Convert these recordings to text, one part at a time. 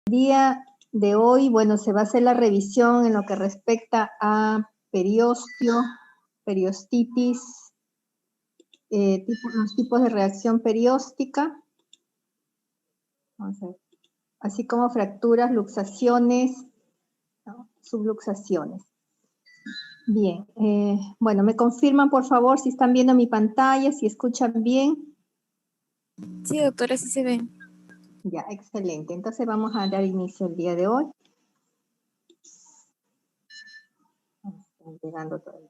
Día de hoy, bueno, se va a hacer la revisión en lo que respecta a periostio, periostitis, los tipos de reacción perióstica, vamos a ver, así como fracturas, luxaciones, ¿no? Subluxaciones. Bien, bueno, me confirman por favor si están viendo mi pantalla, si escuchan bien. Sí, doctora, sí se ve. Ya, excelente. Entonces vamos a dar inicio el día de hoy. Están llegando todavía.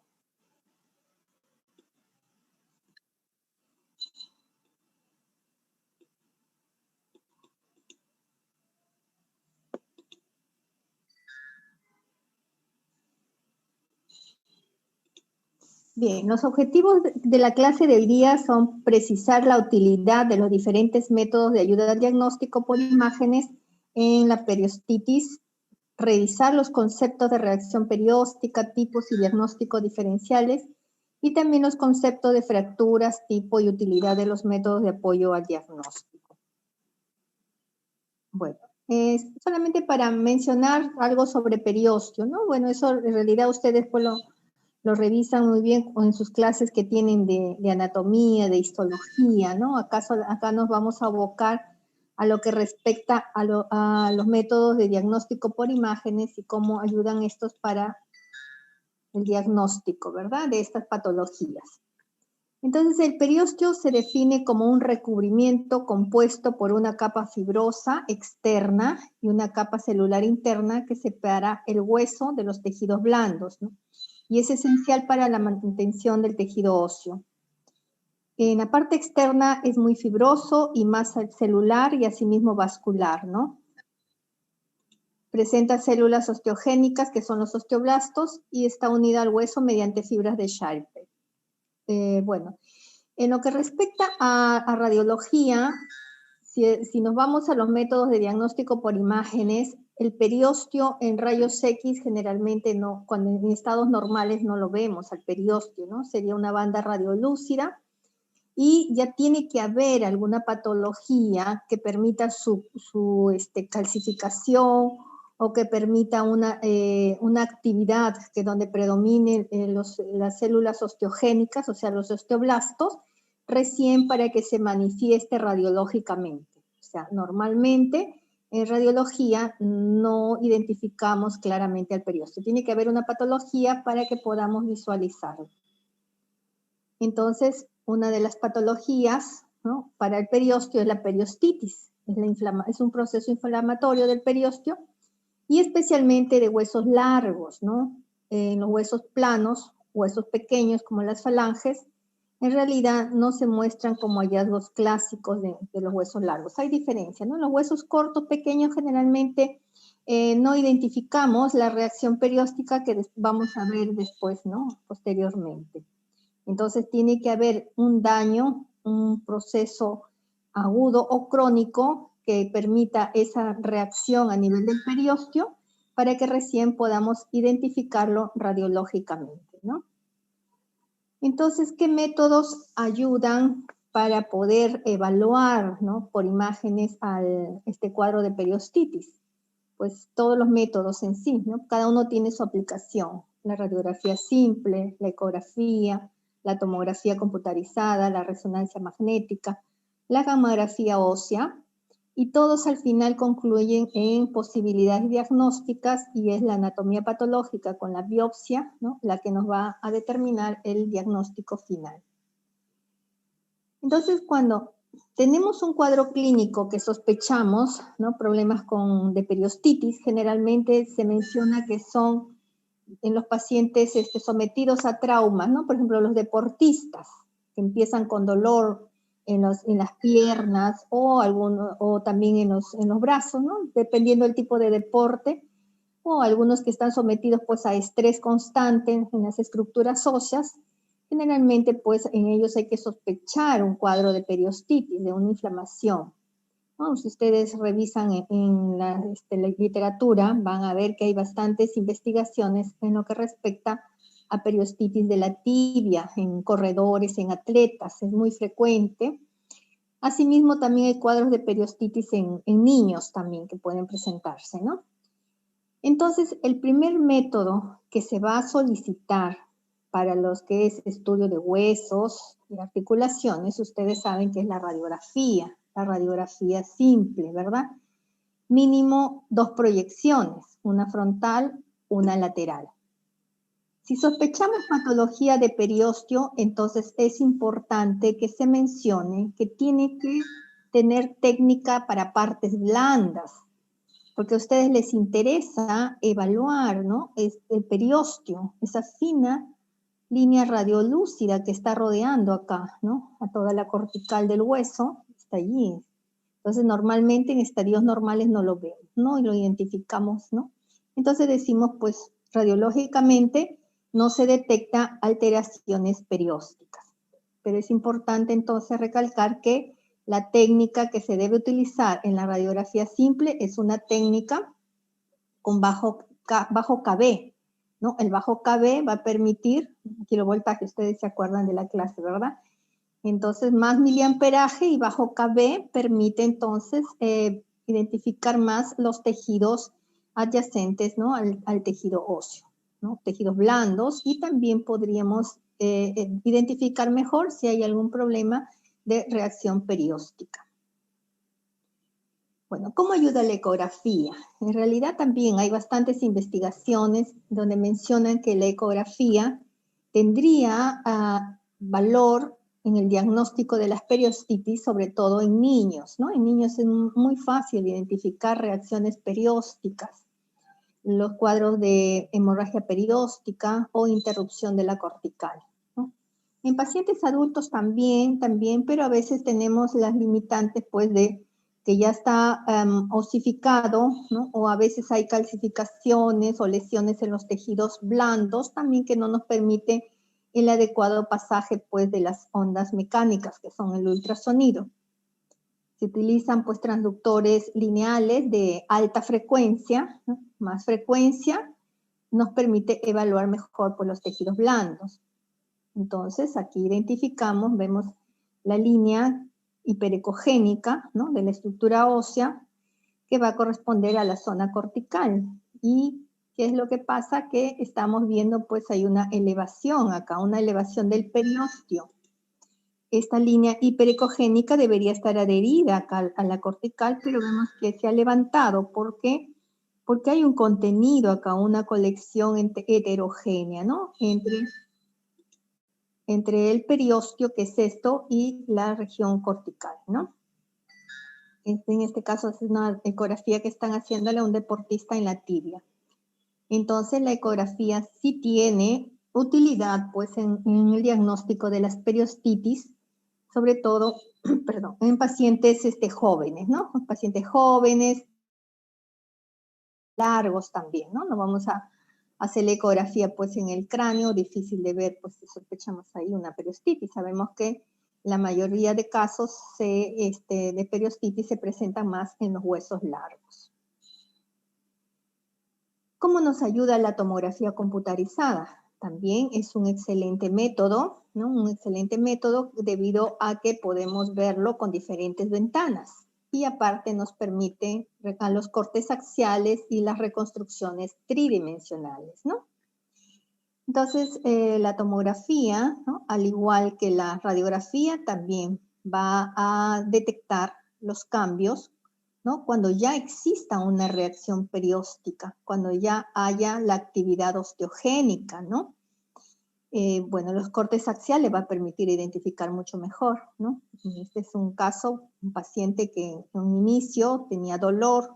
Bien, los objetivos de la clase de hoy día son precisar la utilidad de los diferentes métodos de ayuda al diagnóstico por imágenes en la periostitis, revisar los conceptos de reacción perióstica, tipos y diagnóstico diferenciales, y también los conceptos de fracturas, tipo y utilidad de los métodos de apoyo al diagnóstico. Bueno, solamente para mencionar algo sobre periostio, ¿no? Bueno, eso en realidad ustedes pues lo revisan muy bien en sus clases que tienen de anatomía, de histología, ¿no? Acá nos vamos a abocar a lo que respecta a los métodos de diagnóstico por imágenes y cómo ayudan estos para el diagnóstico, ¿verdad? De estas patologías. Entonces, el periostio se define como un recubrimiento compuesto por una capa fibrosa externa y una capa celular interna que separa el hueso de los tejidos blandos, ¿no? Y es esencial para la mantención del tejido óseo. En la parte externa es muy fibroso y más celular y asimismo vascular, ¿no? Presenta células osteogénicas, que son los osteoblastos, y está unida al hueso mediante fibras de Schalper. Bueno, en lo que respecta a radiología, si nos vamos a los métodos de diagnóstico por imágenes, el periostio en rayos X generalmente no, cuando en estados normales no lo vemos al periostio, ¿no? Sería una banda radiolúcida y ya tiene que haber alguna patología que permita su calcificación o que permita una actividad que donde predominen las células osteogénicas, o sea, los osteoblastos, recién para que se manifieste radiológicamente. O sea, normalmente en radiología no identificamos claramente al periostio. Tiene que haber una patología para que podamos visualizarlo. Entonces, una de las patologías, ¿no?, para el periostio es la periostitis. Es un proceso inflamatorio del periostio y especialmente de huesos largos, ¿no? En los huesos planos, huesos pequeños como las falanges, en realidad no se muestran como hallazgos clásicos de los huesos largos. Hay diferencia, ¿no? Los huesos cortos, pequeños, generalmente no identificamos la reacción perióstica que vamos a ver después, ¿no?, posteriormente. Entonces tiene que haber un daño, un proceso agudo o crónico que permita esa reacción a nivel del periostio para que recién podamos identificarlo radiológicamente, ¿no? Entonces, ¿qué métodos ayudan para poder evaluar, ¿no?, por imágenes este cuadro de periostitis? Pues todos los métodos en sí, ¿no? Cada uno tiene su aplicación. La radiografía simple, la ecografía, la tomografía computarizada, la resonancia magnética, la gamografía ósea, y todos al final concluyen en posibilidades diagnósticas y es la anatomía patológica con la biopsia, ¿no?, la que nos va a determinar el diagnóstico final. Entonces, cuando tenemos un cuadro clínico que sospechamos, ¿no?, problemas de periostitis, generalmente se menciona que son en los pacientes sometidos a traumas, ¿no? Por ejemplo, los deportistas que empiezan con dolor en las piernas o también en los brazos, ¿no?, dependiendo del tipo de deporte, o algunos que están sometidos pues a estrés constante en las estructuras óseas. Generalmente pues en ellos hay que sospechar un cuadro de periostitis, de una inflamación. Bueno, si ustedes revisan en la literatura, van a ver que hay bastantes investigaciones en lo que respecta a periostitis de la tibia, en corredores, en atletas, es muy frecuente. Asimismo, también hay cuadros de periostitis en niños también que pueden presentarse, ¿no? Entonces, el primer método que se va a solicitar para los que es estudio de huesos y articulaciones, ustedes saben que es la radiografía simple, ¿verdad? Mínimo 2 proyecciones, una frontal, una lateral. Si sospechamos patología de periostio, entonces es importante que se mencione que tiene que tener técnica para partes blandas, porque a ustedes les interesa evaluar, ¿no? El periostio, esa fina línea radiolúcida que está rodeando acá, ¿no? A toda la cortical del hueso, está allí. Entonces, normalmente en estadios normales no lo vemos, ¿no? Y lo identificamos, ¿no? Entonces decimos, pues, radiológicamente no se detecta alteraciones periósticas. Pero es importante entonces recalcar que la técnica que se debe utilizar en la radiografía simple es una técnica con bajo KB, ¿no? El bajo KB va a permitir, kilovoltaje, ustedes se acuerdan de la clase, ¿verdad? Entonces, más miliamperaje y bajo KB permite entonces identificar más los tejidos adyacentes, ¿no? al tejido óseo, ¿no? Tejidos blandos, y también podríamos identificar mejor si hay algún problema de reacción perióstica. Bueno, ¿cómo ayuda la ecografía? En realidad también hay bastantes investigaciones donde mencionan que la ecografía tendría valor en el diagnóstico de las periostitis, sobre todo en niños, ¿no? En niños es muy fácil identificar reacciones periósticas, los cuadros de hemorragia perióstica o interrupción de la cortical, ¿no? En pacientes adultos también, pero a veces tenemos las limitantes, pues, de que ya está osificado, ¿no? O a veces hay calcificaciones o lesiones en los tejidos blandos, también que no nos permite el adecuado pasaje, pues, de las ondas mecánicas, que son el ultrasonido. Se utilizan, pues, transductores lineales de alta frecuencia, ¿no? Más frecuencia nos permite evaluar mejor, pues, los tejidos blandos. Entonces, aquí identificamos, vemos la línea hiperecogénica, ¿no? De la estructura ósea que va a corresponder a la zona cortical. ¿Y qué es lo que pasa? Que estamos viendo, pues, hay una elevación acá, una elevación del periostio. Esta línea hiperecogénica debería estar adherida acá a la cortical, pero vemos que se ha levantado. ¿Por qué? Porque hay un contenido acá, una colección heterogénea, ¿no? Entre el periostio, que es esto, y la región cortical, ¿no? En este caso es una ecografía que están haciéndole a un deportista en la tibia. Entonces la ecografía sí tiene utilidad, pues, en el diagnóstico de las periostitis, sobre todo, perdón, en pacientes jóvenes, ¿no? Pacientes jóvenes, largos también, ¿no? No vamos a hacer la ecografía, pues, en el cráneo, difícil de ver, pues, sospechamos ahí una periostitis. Sabemos que la mayoría de casos de periostitis se presentan más en los huesos largos. ¿Cómo nos ayuda la tomografía computarizada? También es un excelente método, ¿no? Un excelente método debido a que podemos verlo con diferentes ventanas. Y aparte nos permite los cortes axiales y las reconstrucciones tridimensionales, ¿no? Entonces, la tomografía, ¿no? Al igual que la radiografía, también va a detectar los cambios, ¿no? Cuando ya exista una reacción perióstica, cuando ya haya la actividad osteogénica, ¿no? Bueno, los cortes axiales va a permitir identificar mucho mejor, ¿no? Este es un caso, un paciente que en un inicio tenía dolor.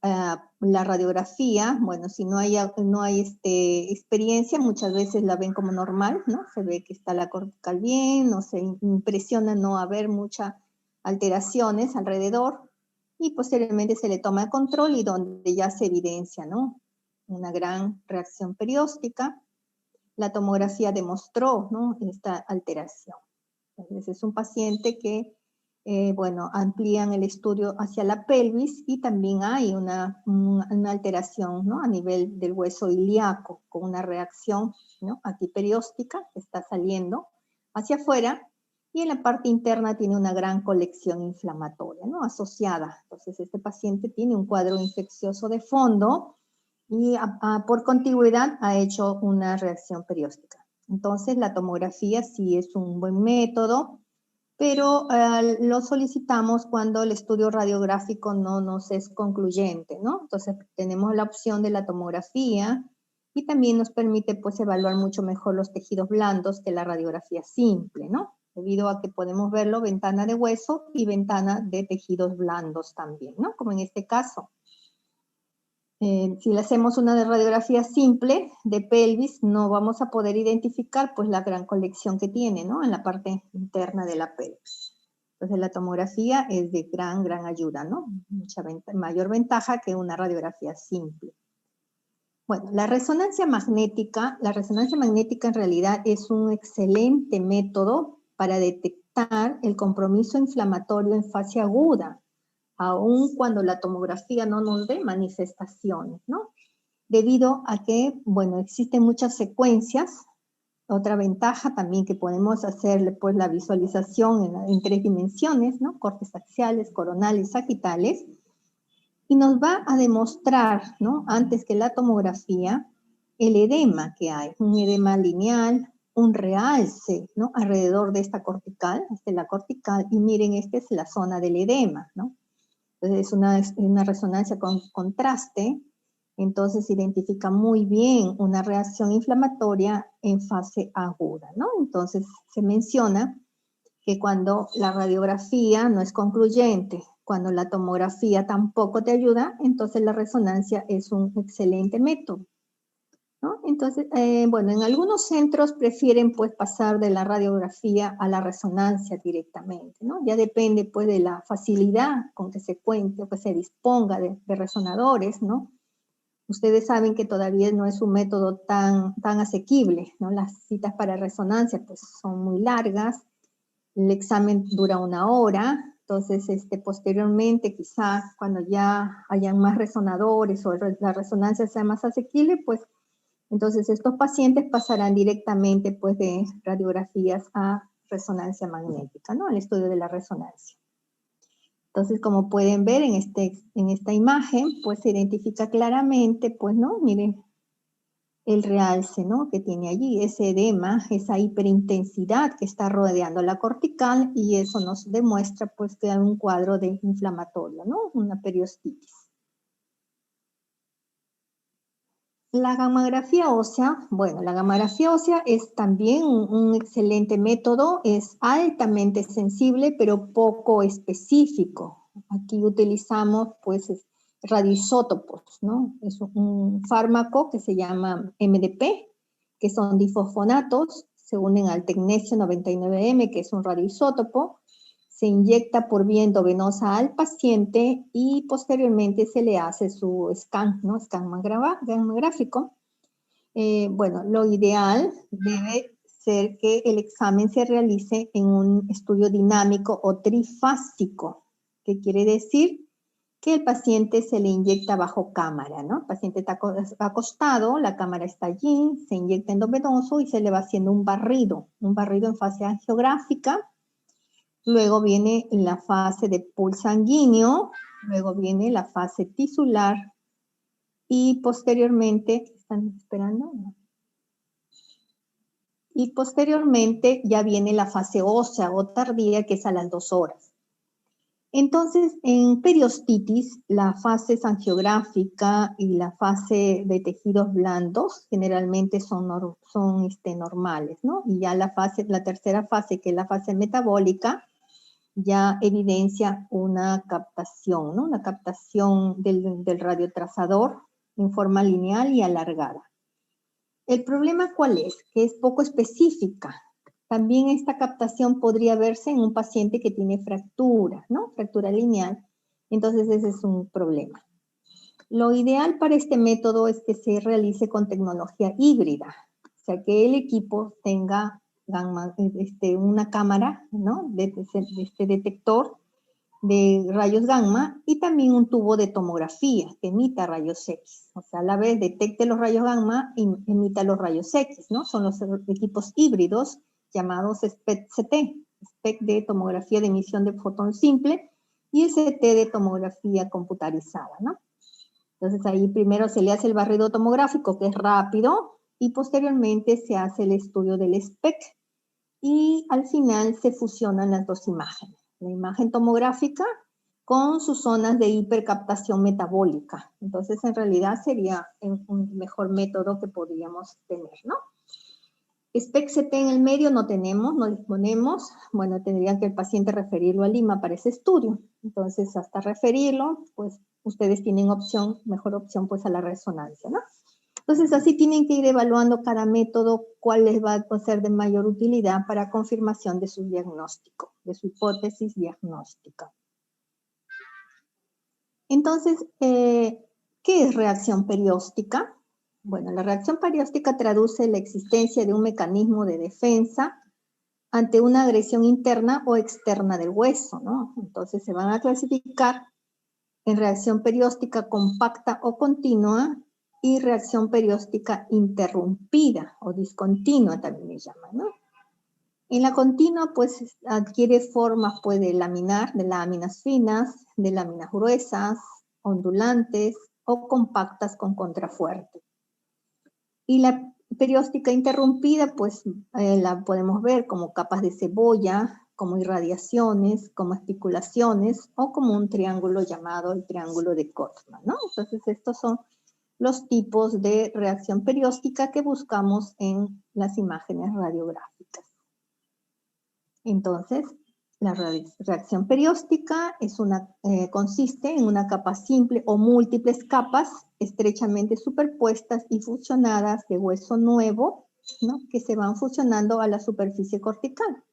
La radiografía, bueno, si no hay experiencia, muchas veces la ven como normal, ¿no? Se ve que está la cortical bien, no se impresiona no haber muchas alteraciones alrededor, y posteriormente se le toma el control y donde ya se evidencia, ¿no? Una gran reacción perióstica. La tomografía demostró, ¿no? Esta alteración. Entonces es un paciente que, bueno, amplían el estudio hacia la pelvis y también hay una alteración, ¿no? A nivel del hueso ilíaco, con una reacción, ¿no? Aquí perióstica que está saliendo hacia afuera, y en la parte interna tiene una gran colección inflamatoria, ¿no? Asociada. Entonces, este paciente tiene un cuadro infeccioso de fondo y por contigüidad ha hecho una reacción perióstica. Entonces, la tomografía sí es un buen método, pero lo solicitamos cuando el estudio radiográfico no nos es concluyente, ¿no? Entonces, tenemos la opción de la tomografía y también nos permite, pues, evaluar mucho mejor los tejidos blandos que la radiografía simple, ¿no? Debido a que podemos verlo ventana de hueso y ventana de tejidos blandos también, ¿no? Como en este caso. Si le hacemos una radiografía simple de pelvis, no vamos a poder identificar pues la gran colección que tiene, ¿no? En la parte interna de la pelvis. Entonces la tomografía es de gran ayuda, ¿no? Mayor ventaja que una radiografía simple. Bueno, la resonancia magnética en realidad es un excelente método para detectar el compromiso inflamatorio en fase aguda, aun cuando la tomografía no nos dé manifestaciones, ¿no? Debido a que, bueno, existen muchas secuencias. Otra ventaja también que podemos hacerle, pues, la visualización en 3 dimensiones, ¿no? Cortes axiales, coronales, sagitales, y nos va a demostrar, ¿no? Antes que la tomografía, el edema que hay, un edema lineal, un realce, ¿no? Alrededor de esta cortical, la cortical, y miren, esta es la zona del edema, ¿no? Entonces es una resonancia con contraste, entonces identifica muy bien una reacción inflamatoria en fase aguda, ¿no? Entonces se menciona que cuando la radiografía no es concluyente, cuando la tomografía tampoco te ayuda, entonces la resonancia es un excelente método, ¿no? Entonces, bueno, en algunos centros prefieren pues pasar de la radiografía a la resonancia directamente, ¿no? Ya depende pues de la facilidad con que se cuente o que se disponga de resonadores, ¿no? Ustedes saben que todavía no es un método tan asequible, ¿no? Las citas para resonancia pues son muy largas, el examen dura 1 hora, entonces posteriormente quizás cuando ya hayan más resonadores o la resonancia sea más asequible, pues entonces estos pacientes pasarán directamente pues de radiografías a resonancia magnética, ¿no? Al estudio de la resonancia. Entonces, como pueden ver en esta imagen, pues se identifica claramente, pues, ¿no? Miren el realce, ¿no? Que tiene allí, ese edema, esa hiperintensidad que está rodeando la cortical, y eso nos demuestra, pues, que hay un cuadro de inflamatorio, ¿no? Una periostitis. La gammagrafía ósea, bueno, la gammagrafía ósea es también un excelente método, es altamente sensible, pero poco específico. Aquí utilizamos, pues, radioisótopos, ¿no? Es un fármaco que se llama MDP, que son difosfonatos, se unen al tecnesio 99M, que es un radioisótopo, se inyecta por vía endovenosa al paciente y posteriormente se le hace su scan, ¿no? Scan gammagráfico. Bueno, lo ideal debe ser que el examen se realice en un estudio dinámico o trifásico, que quiere decir que el paciente se le inyecta bajo cámara, ¿no? El paciente está acostado, la cámara está allí, se inyecta endovenoso y se le va haciendo un barrido en fase angiográfica. Luego viene la fase de pool sanguíneo, luego viene la fase tisular y posteriormente, ¿están esperando? Y posteriormente ya viene la fase ósea o tardía, que es a las 2 horas. Entonces, en periostitis, la fase angiográfica y la fase de tejidos blandos generalmente son normales, ¿no? Y ya la tercera fase, que es la fase metabólica, ya evidencia una captación, ¿no? Una captación del radiotrazador en forma lineal y alargada. ¿El problema cuál es? Que es poco específica. También esta captación podría verse en un paciente que tiene fractura, ¿no? Fractura lineal. Entonces ese es un problema. Lo ideal para este método es que se realice con tecnología híbrida, o sea, que el equipo tenga una cámara, ¿no? De este detector de rayos gamma y también un tubo de tomografía que emita rayos X. O sea, a la vez detecte los rayos gamma y emita los rayos X, ¿no? Son los equipos híbridos llamados SPECT-CT. SPECT de tomografía de emisión de fotón simple y ST de tomografía computarizada, ¿no? Entonces ahí primero se le hace el barrido tomográfico, que es rápido, y posteriormente se hace el estudio del SPECT. Y al final se fusionan las dos imágenes. La imagen tomográfica con sus zonas de hipercaptación metabólica. Entonces, en realidad sería un mejor método que podríamos tener, ¿no? SPECT-CT en el medio no tenemos, no disponemos. Bueno, tendrían que el paciente referirlo a Lima para ese estudio. Entonces, hasta referirlo, pues, ustedes tienen opción, mejor opción, pues, a la resonancia, ¿no? Entonces, así tienen que ir evaluando cada método, cuál les va a ser de mayor utilidad para confirmación de su diagnóstico, de su hipótesis diagnóstica. Entonces, ¿qué es reacción perióstica? Bueno, la reacción perióstica traduce la existencia de un mecanismo de defensa ante una agresión interna o externa del hueso, ¿no? Entonces, se van a clasificar en reacción perióstica compacta o continua y reacción perióstica interrumpida o discontinua también le llaman, ¿no? En la continua, pues, adquiere formas, pues, de laminar, de láminas finas, de láminas gruesas, ondulantes o compactas con contrafuerte. Y la perióstica interrumpida, pues, la podemos ver como capas de cebolla, como irradiaciones, como especulaciones o como un triángulo llamado el triángulo de Cotman, ¿no? Entonces, estos son los tipos de reacción perióstica que buscamos en las imágenes radiográficas. Entonces, la reacción perióstica es consiste en una capa simple o múltiples capas estrechamente superpuestas y fusionadas de hueso nuevo, ¿no? Que se van fusionando a la superficie cortical.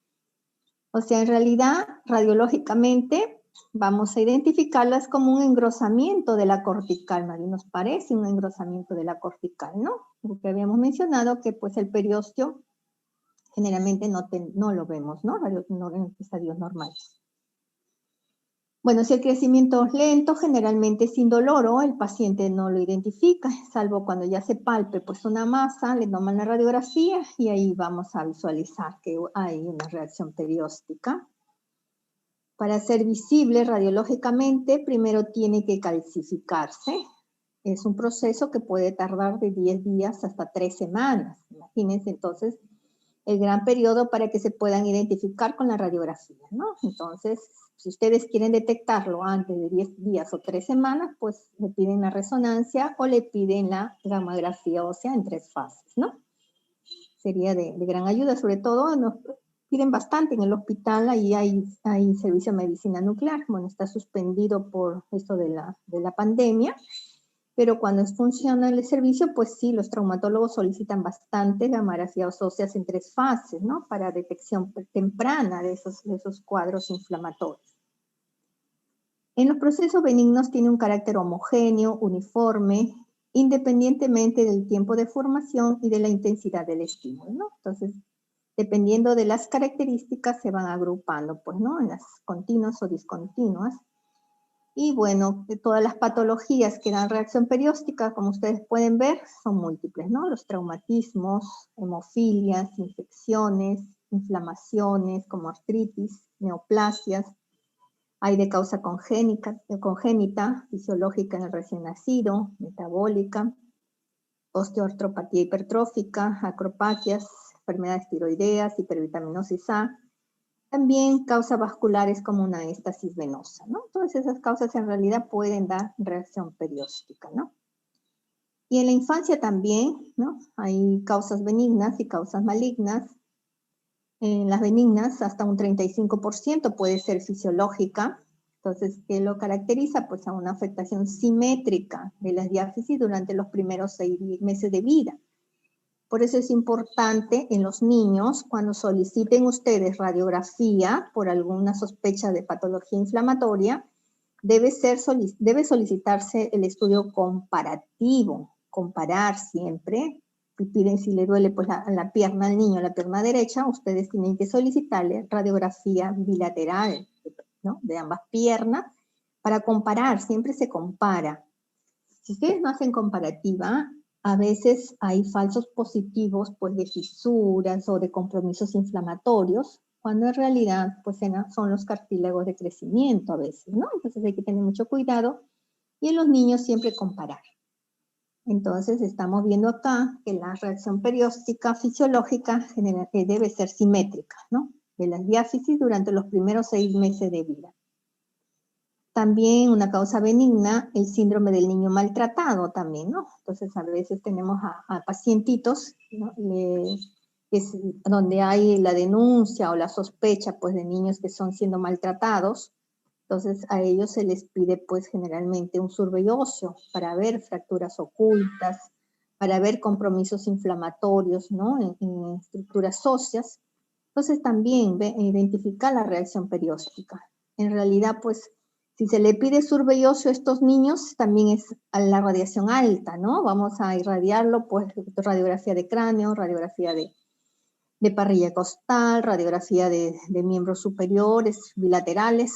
O sea, en realidad, radiológicamente, vamos a identificarlas como un engrosamiento de la cortical, ¿no? Y nos parece un engrosamiento de la cortical, ¿no? Porque habíamos mencionado que, pues, el periósteo generalmente no lo vemos, ¿no? En estadios normales. Bueno, si el crecimiento es lento, generalmente es indoloro, el paciente no lo identifica, salvo cuando ya se palpe pues una masa, le toman la radiografía y ahí vamos a visualizar que hay una reacción perióstica. Para ser visible radiológicamente, primero tiene que calcificarse. Es un proceso que puede tardar de 10 días hasta 3 semanas. Imagínense entonces el gran periodo para que se puedan identificar con la radiografía, ¿no? Entonces, si ustedes quieren detectarlo antes de 10 días o 3 semanas, pues le piden la resonancia o le piden la gamografía ósea en 3 fases, ¿no? Sería de gran ayuda, sobre todo nos piden bastante en el hospital, ahí hay servicio de medicina nuclear, bueno, está suspendido por esto de la pandemia, pero cuando funciona el servicio, pues sí, los traumatólogos solicitan bastante gamografías óseas en 3 fases, ¿no? Para detección temprana de esos cuadros inflamatorios. En los procesos benignos tiene un carácter homogéneo, uniforme, independientemente del tiempo de formación y de la intensidad del estímulo, ¿no? Entonces, dependiendo de las características, se van agrupando, pues, ¿no? En las continuas o discontinuas. Y bueno, todas las patologías que dan reacción perióstica, como ustedes pueden ver, son múltiples, ¿no? Los traumatismos, hemofilias, infecciones, inflamaciones como artritis, neoplasias. Hay de causa congénita, fisiológica en el recién nacido, metabólica, osteoartropatía hipertrófica, acropaquias, enfermedades tiroideas, hipervitaminosis A. También causas vasculares como una éstasis venosa, ¿no? Todas esas causas en realidad pueden dar reacción perióstica, ¿no? Y en la infancia también, ¿no? Hay causas benignas y causas malignas. En las benignas hasta un 35% puede ser fisiológica. Entonces, ¿qué lo caracteriza? Pues a una afectación simétrica de las diáfisis durante los primeros 6 meses de vida. Por eso es importante en los niños, cuando soliciten ustedes radiografía por alguna sospecha de patología inflamatoria, debe solicitarse el estudio comparativo, comparar siempre. Si piden si le duele pues, la pierna al niño, la pierna derecha, ustedes tienen que solicitarle radiografía bilateral, ¿no? De ambas piernas para comparar, siempre se compara. Si ustedes no hacen comparativa, a veces hay falsos positivos pues, de fisuras o de compromisos inflamatorios cuando en realidad pues son los cartílagos de crecimiento a veces, ¿no? Entonces hay que tener mucho cuidado y en los niños siempre comparar. Entonces estamos viendo acá que la reacción perióstica fisiológica debe ser simétrica, ¿no? De las diáfisis durante los primeros 6 meses de vida. También una causa benigna, el síndrome del niño maltratado también, ¿no? Entonces a veces tenemos a pacientitos, ¿no? Donde hay la denuncia o la sospecha pues de niños que son siendo maltratados. Entonces a ellos se les pide pues generalmente un survey óseo para ver fracturas ocultas, para ver compromisos inflamatorios, ¿no? En estructuras óseas. Entonces también identificar la reacción perióstica. En realidad pues si se le pide survey óseo a estos niños también es a la radiación alta, ¿no? Vamos a irradiarlo pues radiografía de cráneo, radiografía de parrilla costal, radiografía de miembros superiores bilaterales,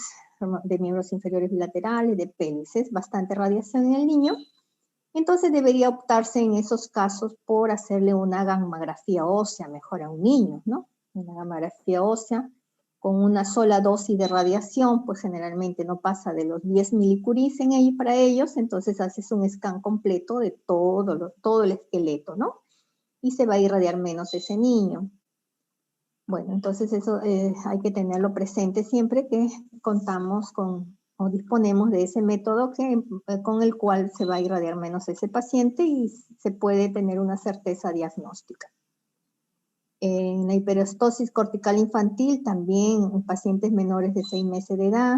de miembros inferiores bilaterales, de pelvis. Es bastante radiación en el niño. Entonces debería optarse en esos casos por hacerle una gammagrafía ósea mejor a un niño, ¿no? Una gammagrafía ósea con una sola dosis de radiación, pues generalmente no pasa de los 10 milicuries para ellos, entonces haces un scan completo de todo el esqueleto, ¿no? Y se va a irradiar menos ese niño. Bueno, entonces eso hay que tenerlo presente siempre que contamos con o disponemos de ese método con el cual se va a irradiar menos ese paciente y se puede tener una certeza diagnóstica. En la hiperestosis cortical infantil también en pacientes menores de 6 meses de edad.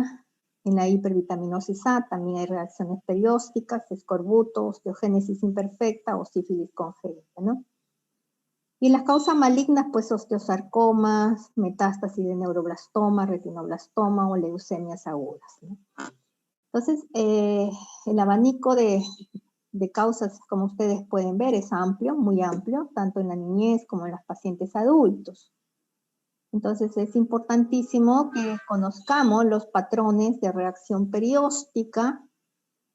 En la hipervitaminosis A también hay reacciones periósticas, escorbuto, osteogénesis imperfecta o sífilis congénita, ¿no? Y las causas malignas, pues osteosarcomas, metástasis de neuroblastoma, retinoblastoma o leucemias agudas, ¿no? Entonces, el abanico de causas, como ustedes pueden ver, es amplio, muy amplio, tanto en la niñez como en los pacientes adultos. Entonces, es importantísimo que conozcamos los patrones de reacción perióstica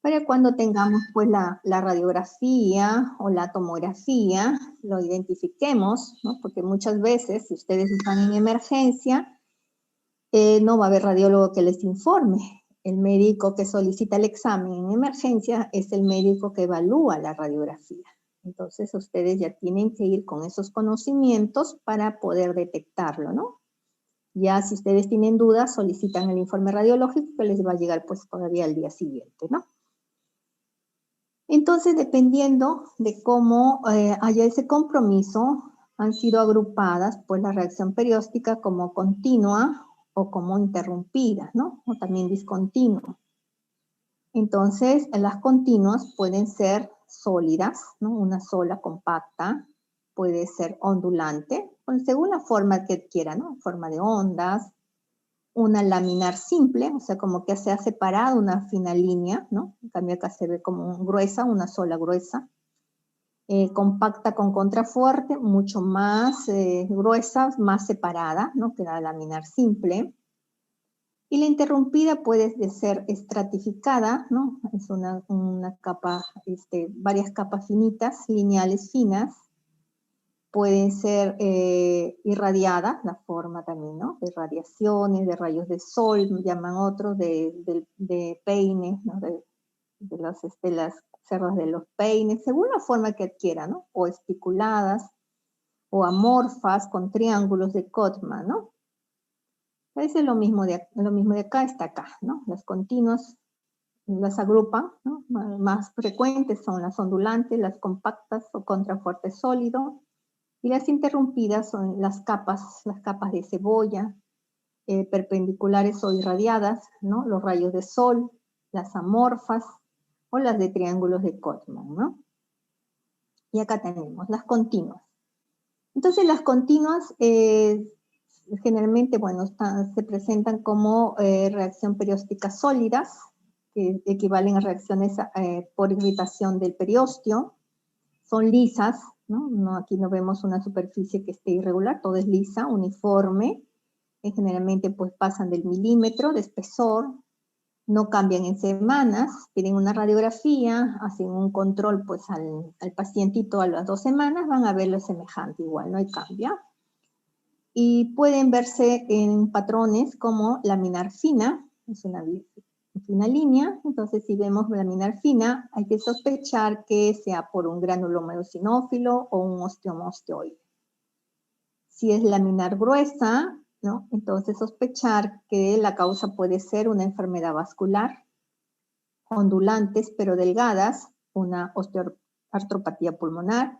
para cuando tengamos pues la radiografía o la tomografía, lo identifiquemos, ¿no? Porque muchas veces, si ustedes están en emergencia, no va a haber radiólogo que les informe. El médico que solicita el examen en emergencia es el médico que evalúa la radiografía. Entonces, ustedes ya tienen que ir con esos conocimientos para poder detectarlo, ¿no? Ya si ustedes tienen dudas, solicitan el informe radiológico que les va a llegar pues todavía al día siguiente, ¿no? Entonces, dependiendo de cómo haya ese compromiso, han sido agrupadas pues la reacción perióstica como continua o como interrumpida, ¿no? O también discontinua. Entonces, las continuas pueden ser sólidas, ¿no? Una sola compacta, puede ser ondulante, pues, según la forma que quiera, ¿no? Forma de ondas, una laminar simple, o sea, como que se ha separado una fina línea, ¿no? En cambio acá se ve como gruesa, una sola gruesa. Compacta con contrafuerte, mucho más gruesa, más separada, ¿no? Que la laminar simple. Y la interrumpida puede ser estratificada, ¿no? Es una capa, varias capas finitas, lineales finas. Pueden ser irradiadas, la forma también, ¿no? De radiaciones, de rayos de sol, llaman otros, de peines, ¿no? De las cerdas de los peines, según la forma que adquiera, ¿no? O esticuladas, o amorfas, con triángulos de Cotman, ¿no? Es lo mismo de acá está acá, ¿no? Las continuas las agrupan, ¿no? Más frecuentes son las ondulantes, las compactas o contrafuerte sólido, y las interrumpidas son las capas de cebolla, perpendiculares o irradiadas, ¿no? Los rayos de sol, las amorfas o las de triángulos de Cotman, ¿no? Y acá tenemos las continuas. Entonces las continuas generalmente, bueno, se presentan como reacción perióstica sólidas, que equivalen a reacciones por irritación del periósteo. Son lisas, ¿no? Aquí no vemos una superficie que esté irregular, todo es lisa, uniforme. Generalmente pues pasan del milímetro de espesor, no cambian en semanas, piden una radiografía, hacen un control pues al pacientito a las 2 semanas, van a verlo semejante igual, no hay cambio. y pueden verse en patrones como laminar fina, es una fina línea. Entonces, si vemos laminar fina, hay que sospechar que sea por un granuloma eosinófilo o un osteoma osteoide. Si es laminar gruesa, ¿no? Entonces sospechar que la causa puede ser una enfermedad vascular, ondulantes pero delgadas, una osteoartropatía pulmonar,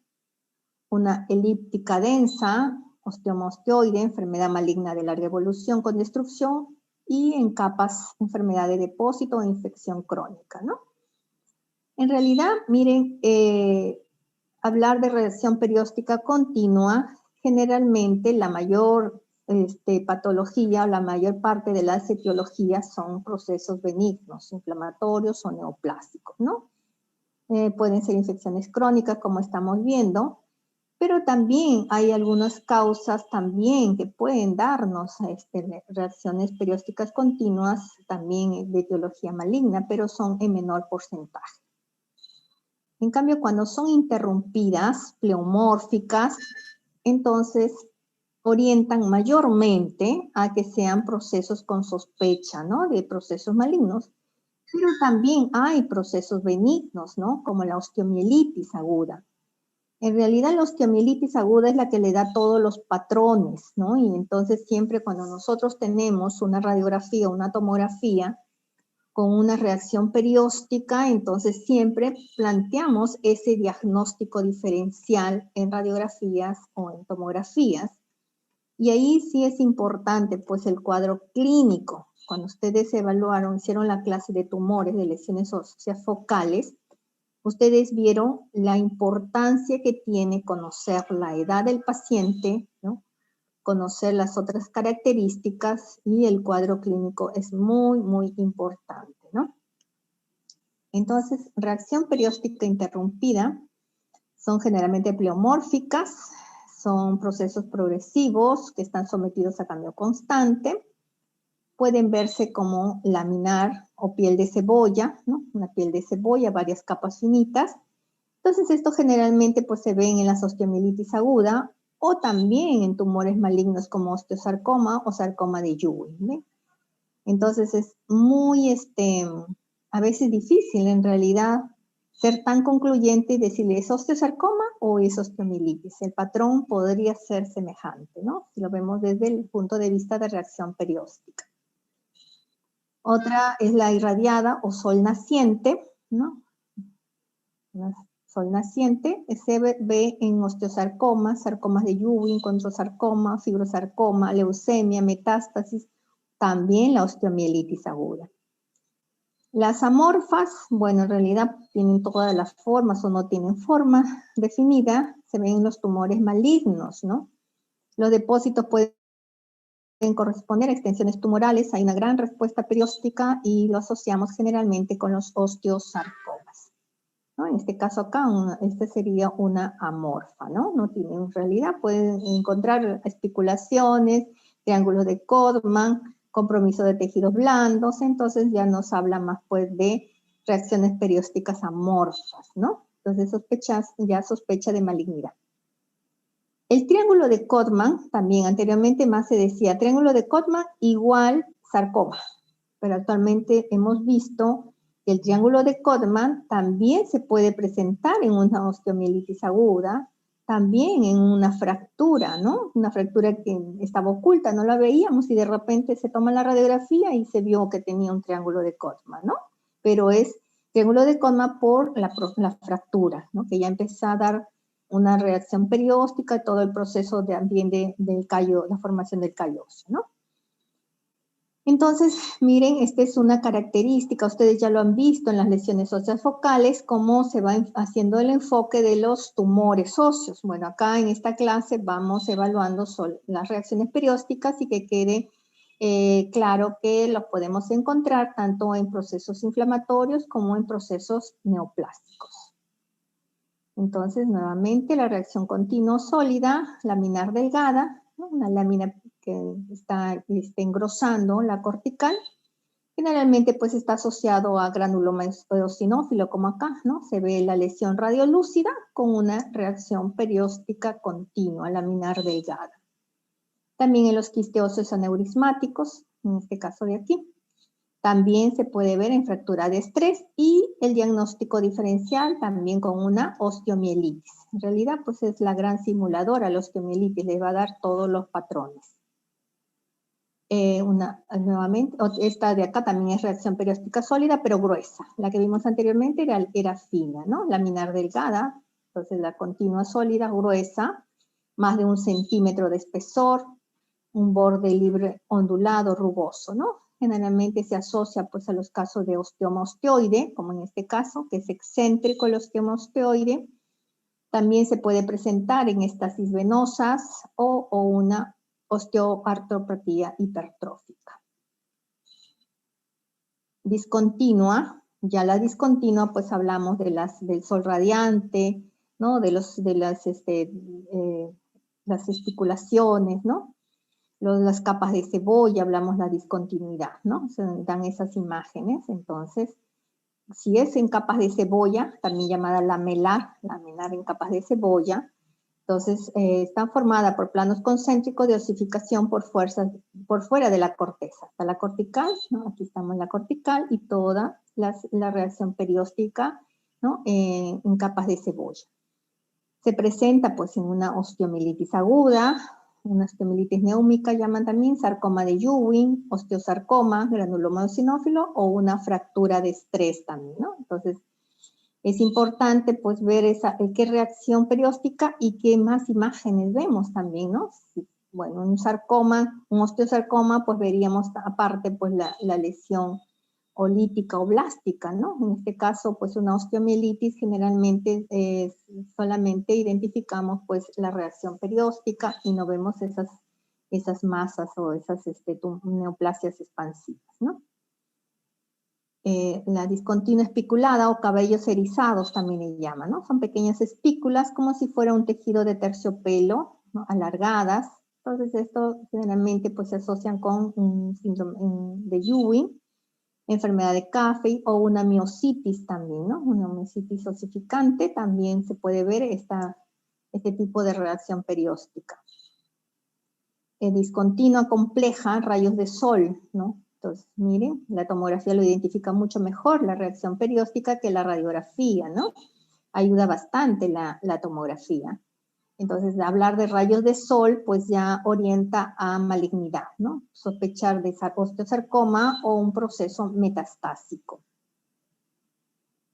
una elíptica densa, osteoma osteoide, enfermedad maligna de larga evolución con destrucción, y en capas, enfermedad de depósito o infección crónica, ¿no? En realidad, miren, hablar de reacción perióstica continua, generalmente la mayor patología o la mayor parte de las etiologías son procesos benignos, inflamatorios o neoplásicos, ¿no? Pueden ser infecciones crónicas, como estamos viendo, pero también hay algunas causas también que pueden darnos reacciones periósticas continuas, también de etiología maligna, pero son en menor porcentaje. En cambio, cuando son interrumpidas, pleomórficas, entonces orientan mayormente a que sean procesos con sospecha, ¿no? De procesos malignos. Pero también hay procesos benignos, ¿no? Como la osteomielitis aguda. En realidad la osteomielitis aguda es la que le da todos los patrones, ¿no? Y entonces siempre cuando nosotros tenemos una radiografía, una tomografía con una reacción perióstica, entonces siempre planteamos ese diagnóstico diferencial en radiografías o en tomografías. Y ahí sí es importante, pues, el cuadro clínico. Cuando ustedes evaluaron, hicieron la clase de tumores, de lesiones óseas focales, ustedes vieron la importancia que tiene conocer la edad del paciente, ¿no? Conocer las otras características, y el cuadro clínico es muy, muy importante, ¿no? Entonces, reacción perióstica interrumpida son generalmente pleomórficas, son procesos progresivos que están sometidos a cambio constante, pueden verse como laminar o piel de cebolla, ¿no? Una piel de cebolla, varias capas finitas. Entonces, esto generalmente pues, se ven en la osteomielitis aguda o también en tumores malignos como osteosarcoma o sarcoma de Ewing, ¿ve? Entonces, es muy, a veces difícil en realidad ser tan concluyente y decirle, ¿es osteosarcoma o es osteomielitis? El patrón podría ser semejante, ¿no? Si lo vemos desde el punto de vista de reacción perióstica. Otra es la irradiada o sol naciente, ¿no? Sol naciente se ve en osteosarcoma, sarcomas de Ewing, condrosarcoma, fibrosarcoma, leucemia, metástasis, también la osteomielitis aguda. Las amorfas, bueno, en realidad tienen todas las formas o no tienen forma definida, se ven en los tumores malignos, ¿no? Los depósitos pueden corresponder a extensiones tumorales, hay una gran respuesta perióstica y lo asociamos generalmente con los osteosarcomas, ¿no? En este caso acá, este sería una amorfa, ¿no? No tiene, en realidad pueden encontrar especulaciones, triángulos de Codman, compromiso de tejidos blandos, entonces ya nos habla más pues de reacciones periósticas amorfas, ¿no? Entonces sospecha de malignidad. El triángulo de Codman, también anteriormente más se decía triángulo de Codman igual sarcoma, pero actualmente hemos visto que el triángulo de Codman también se puede presentar en una osteomielitis aguda, también en una fractura, ¿no? Una fractura que estaba oculta, no la veíamos y de repente se toma la radiografía y se vio que tenía un triángulo de Codman, ¿no? Pero es triángulo de Codman por la fractura, ¿no? Que ya empezó a dar una reacción perióstica, todo el proceso del callo, la formación del callo óseo, ¿no? Entonces, miren, esta es una característica, ustedes ya lo han visto en las lesiones óseas focales, cómo se va haciendo el enfoque de los tumores óseos. Bueno, acá en esta clase vamos evaluando las reacciones periósticas y que quede claro que los podemos encontrar tanto en procesos inflamatorios como en procesos neoplásticos. Entonces, nuevamente, la reacción continua sólida, laminar delgada, ¿no? Una lámina que está engrosando la cortical. Generalmente, pues, está asociado a granuloma eosinófilo, como acá, ¿no? Se ve la lesión radiolúcida con una reacción perióstica continua, laminar delgada. También en los quisteosos aneurismáticos, en este caso de aquí. También se puede ver en fractura de estrés y el diagnóstico diferencial también con una osteomielitis. En realidad, pues es la gran simuladora, la osteomielitis, les va a dar todos los patrones. Nuevamente, esta de acá también es reacción perióstica sólida, pero gruesa. La que vimos anteriormente era fina, ¿no? Laminar delgada, entonces la continua sólida, gruesa, más de 1 centímetro de espesor, un borde libre ondulado, rugoso, ¿no? Generalmente se asocia pues a los casos de osteoma osteoide, como en este caso, que es excéntrico el osteoma osteoide. También se puede presentar en estasis venosas o una osteoartropatía hipertrófica. Discontinua, ya la discontinua pues hablamos de del sol radiante, ¿no? De las esticulaciones, ¿no? Las capas de cebolla, hablamos la discontinuidad, ¿no? Se dan esas imágenes, entonces, si es en capas de cebolla, también llamada laminar en capas de cebolla, entonces está formada por planos concéntricos de osificación por fuera de la corteza. Está la cortical, ¿no? Aquí estamos en la cortical y toda la reacción perióstica, ¿no? En capas de cebolla. Se presenta pues en una osteomielitis aguda, una osteomielitis neúmica, llaman también sarcoma de Ewing, osteosarcoma, granuloma eosinófilo o una fractura de estrés también, ¿no? Entonces, es importante pues ver qué reacción perióstica y qué más imágenes vemos también, ¿no? Bueno, un sarcoma, un osteosarcoma, pues veríamos aparte pues la lesión olítica o blástica, ¿no? En este caso, pues una osteomielitis generalmente solamente identificamos pues la reacción perióstica y no vemos esas masas o esas neoplasias expansivas, ¿no? La discontinua espiculada o cabellos erizados también le llaman, ¿no? Son pequeñas espículas como si fuera un tejido de terciopelo, ¿no? Alargadas. Entonces esto generalmente pues se asocian con un síndrome de Ewing, enfermedad de Caffey o una miositis también, ¿no? Una miositis osificante también se puede ver este tipo de reacción perióstica. Discontinua compleja, rayos de sol, ¿no? Entonces, miren, la tomografía lo identifica mucho mejor, la reacción perióstica, que la radiografía, ¿no? Ayuda bastante la tomografía. Entonces, hablar de rayos de sol, pues ya orienta a malignidad, ¿no? Sospechar de osteosarcoma o un proceso metastásico.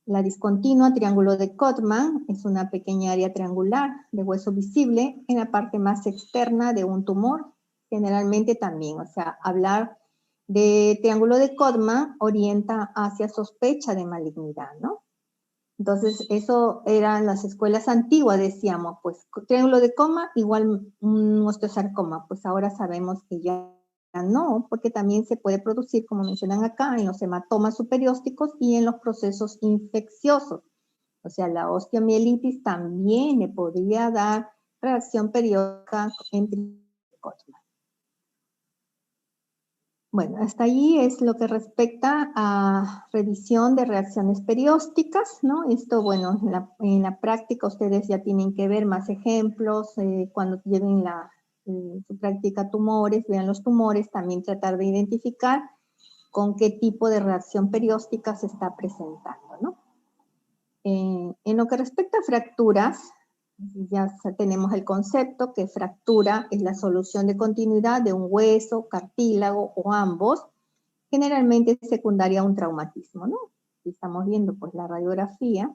La discontinua triángulo de Codman es una pequeña área triangular de hueso visible en la parte más externa de un tumor, generalmente también, o sea, hablar de triángulo de Codman orienta hacia sospecha de malignidad, ¿no? Entonces, eso eran las escuelas antiguas, decíamos, pues, triángulo de Codman igual un osteosarcoma, pues ahora sabemos que ya no, porque también se puede producir, como mencionan acá, en los hematomas superiósticos y en los procesos infecciosos. O sea, la osteomielitis también le podría dar reacción periódica en Codman. Bueno, hasta allí es lo que respecta a revisión de reacciones periósticas, ¿no? Esto, bueno, en la práctica ustedes ya tienen que ver más ejemplos, cuando lleven su práctica tumores, vean los tumores, también tratar de identificar con qué tipo de reacción perióstica se está presentando, ¿no? En lo que respecta a fracturas, ya tenemos el concepto que fractura es la solución de continuidad de un hueso, cartílago o ambos, generalmente secundaria a un traumatismo, ¿no? Y estamos viendo pues la radiografía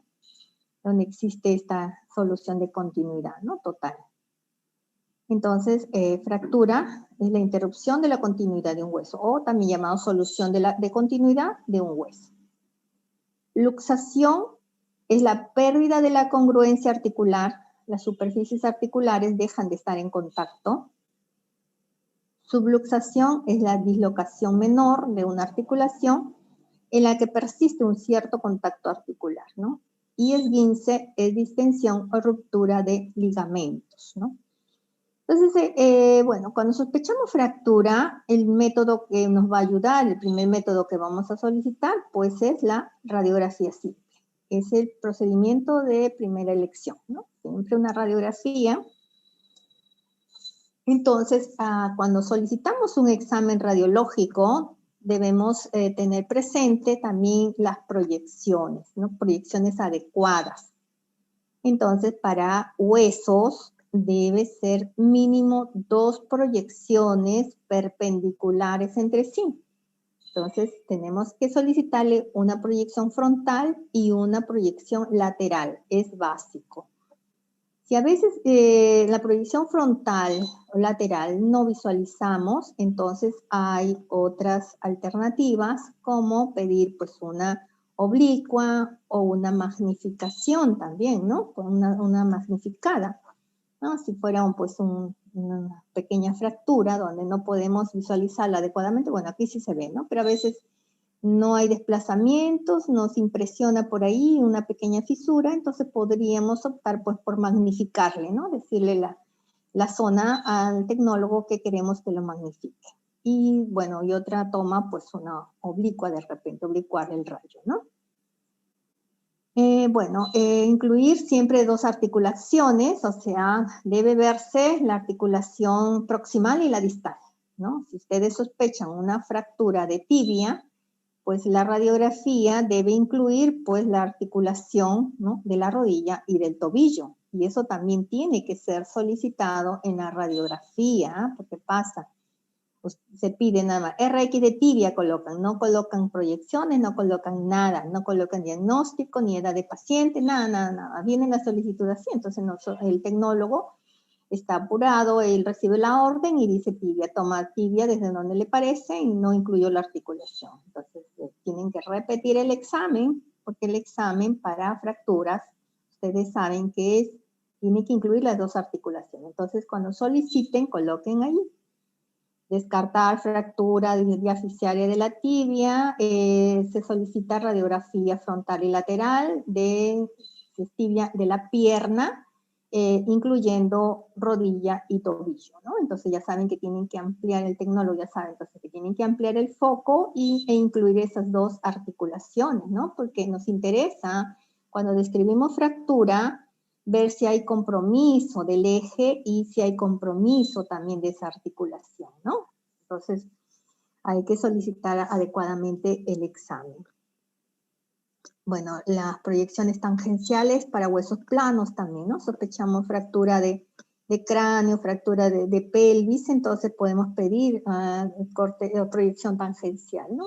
donde existe esta solución de continuidad, ¿no? Total. Entonces, fractura es la interrupción de la continuidad de un hueso, o también llamado solución de continuidad de un hueso. Luxación es la pérdida de la congruencia articular. Las superficies articulares dejan de estar en contacto. Subluxación es la dislocación menor de una articulación en la que persiste un cierto contacto articular, ¿no? Y esguince es distensión o ruptura de ligamentos, ¿no? Entonces, bueno, cuando sospechamos fractura, el método que nos va a ayudar, el primer método que vamos a solicitar, pues es la radiografía simple. Es el procedimiento de primera elección, ¿no? Siempre una radiografía Entonces, cuando solicitamos un examen radiológico, debemos tener presente también las proyecciones, ¿no? Proyecciones adecuadas. Entonces, para huesos debe ser mínimo 2 proyecciones perpendiculares entre sí. Entonces, tenemos que solicitarle una proyección frontal y una proyección lateral. Es básico. Si a veces la proyección frontal o lateral no visualizamos, entonces hay otras alternativas como pedir pues una oblicua o una magnificación también, ¿no? Con una magnificada, ¿no? Si fuera una pequeña fractura donde no podemos visualizarla adecuadamente, bueno, aquí sí se ve, ¿no? Pero a veces no hay desplazamientos, nos impresiona por ahí una pequeña fisura, entonces podríamos optar pues por magnificarle, ¿no? Decirle la zona al tecnólogo que queremos que lo magnifique. Y bueno, y otra toma pues una oblicua de repente, oblicuar el rayo, ¿no? Incluir siempre 2 articulaciones, o sea, debe verse la articulación proximal y la distal, ¿no? Si ustedes sospechan una fractura de tibia, pues la radiografía debe incluir pues la articulación, ¿no? De la rodilla y del tobillo. Y eso también tiene que ser solicitado en la radiografía, porque pasa, pues se pide nada más, RX de tibia colocan, no colocan proyecciones, no colocan nada, no colocan diagnóstico, ni edad de paciente, nada. Viene la solicitud así, entonces el tecnólogo está apurado, él recibe la orden y dice tibia, toma tibia desde donde le parece y no incluyó la articulación. Entonces, tienen que repetir el examen, porque el examen para fracturas, ustedes saben que tiene que incluir las 2 articulaciones. Entonces, cuando soliciten, coloquen ahí. Descartar fractura diaficiaria de la tibia, se solicita radiografía frontal y lateral de tibia de la pierna, incluyendo rodilla y tobillo, ¿no? Entonces ya saben que tienen que ampliar, el tecnólogo ya sabe entonces que tienen que ampliar el foco e incluir esas 2 articulaciones, ¿no? Porque nos interesa, cuando describimos fractura, ver si hay compromiso del eje y si hay compromiso también de esa articulación, ¿no? Entonces, hay que solicitar adecuadamente el examen. Bueno, las proyecciones tangenciales para huesos planos también, ¿no? Sospechamos fractura de cráneo, fractura de pelvis, entonces podemos pedir proyección tangencial, ¿no?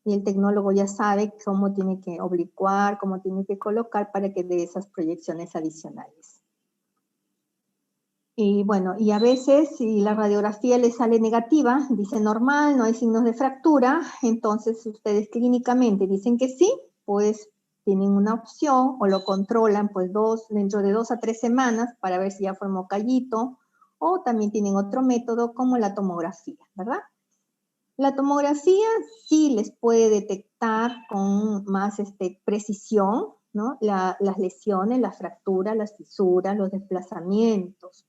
Y el tecnólogo ya sabe cómo tiene que oblicuar, cómo tiene que colocar para que dé esas proyecciones adicionales. Y bueno, y a veces si la radiografía le sale negativa, dice normal, no hay signos de fractura, entonces ustedes clínicamente dicen que sí, pues tienen una opción o lo controlan pues dentro de 2 a 3 semanas para ver si ya formó callito, o también tienen otro método como la tomografía, ¿verdad? La tomografía sí les puede detectar con más precisión, ¿no? Las lesiones, las fracturas, las fisuras, los desplazamientos.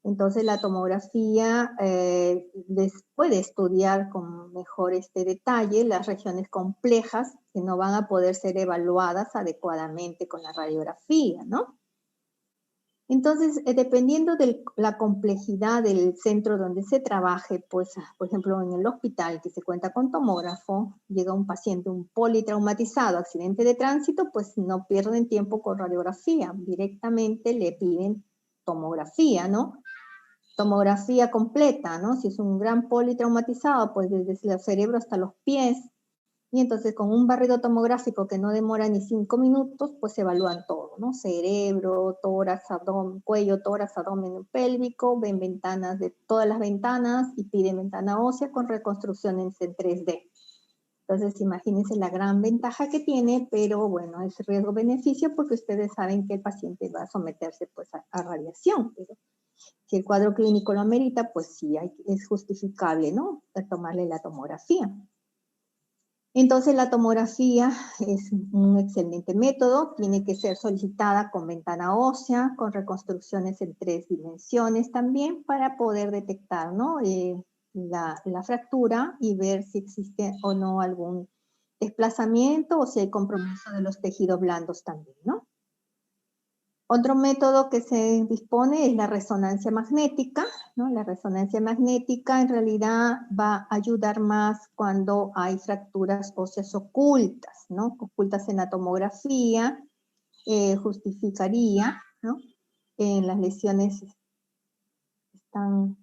Entonces la tomografía les puede estudiar con mejor detalle las regiones complejas que no van a poder ser evaluadas adecuadamente con la radiografía, ¿no? Entonces, dependiendo de la complejidad del centro donde se trabaje, pues, por ejemplo, en el hospital que se cuenta con tomógrafo, llega un paciente, un politraumatizado, accidente de tránsito, pues no pierden tiempo con radiografía, directamente le piden tomografía, ¿no? Tomografía completa, ¿no? Si es un gran politraumatizado, pues desde el cerebro hasta los pies, y entonces con un barrido tomográfico que no demora ni 5 minutos, pues se evalúan todo, ¿no? Cerebro, tórax, abdomen, cuello, tórax, abdomen pélvico, ven ventanas de todas las ventanas y piden ventana ósea con reconstrucciones en 3D. Entonces imagínense la gran ventaja que tiene, pero bueno, es riesgo-beneficio porque ustedes saben que el paciente va a someterse pues a radiación, pero si el cuadro clínico lo amerita, pues sí, es justificable, ¿no? Tomarle la tomografía. Entonces la tomografía es un excelente método, tiene que ser solicitada con ventana ósea, con reconstrucciones en 3 dimensiones también para poder detectar, ¿no? La fractura y ver si existe o no algún desplazamiento o si hay compromiso de los tejidos blandos también, ¿no? Otro método que se dispone es la resonancia magnética, ¿no? La resonancia magnética en realidad va a ayudar más cuando hay fracturas óseas ocultas, ¿no? Ocultas en la tomografía, justificaría, ¿no? En las lesiones están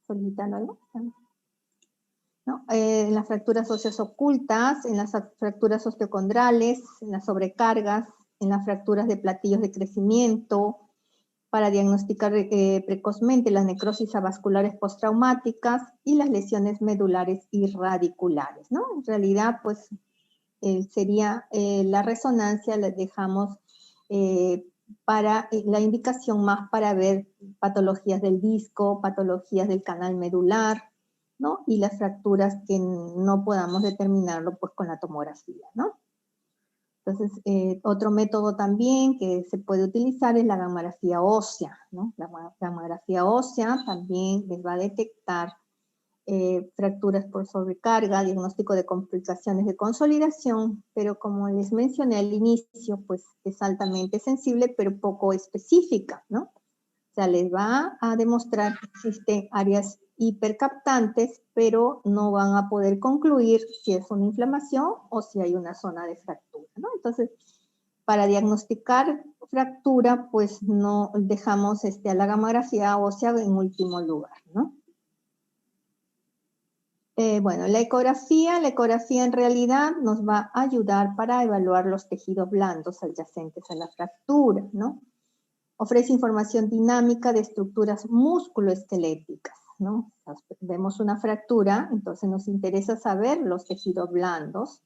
solicitando algo, ¿no? En las fracturas óseas ocultas, en las fracturas osteocondrales, en las sobrecargas, en las fracturas de platillos de crecimiento, para diagnosticar precozmente las necrosis avasculares postraumáticas y las lesiones medulares y radiculares, ¿no? En realidad, pues, sería la resonancia, la dejamos para la indicación más para ver patologías del disco, patologías del canal medular, ¿no? Y las fracturas que no podamos determinarlo, pues, con la tomografía, ¿no? Entonces, otro método también que se puede utilizar es la gamografía ósea, ¿no? La gamografía ósea también les va a detectar fracturas por sobrecarga, diagnóstico de complicaciones de consolidación, pero como les mencioné al inicio, pues es altamente sensible, pero poco específica, ¿no? O sea, les va a demostrar que existen áreas hipercaptantes, pero no van a poder concluir si es una inflamación o si hay una zona de fractura, ¿no? Entonces, para diagnosticar fractura, pues no dejamos a la gamografía ósea en último lugar, ¿no? Bueno, la ecografía en realidad nos va a ayudar para evaluar los tejidos blandos adyacentes a la fractura, ¿no? Ofrece información dinámica de estructuras musculoesqueléticas, ¿no? Vemos una fractura, entonces nos interesa saber los tejidos blandos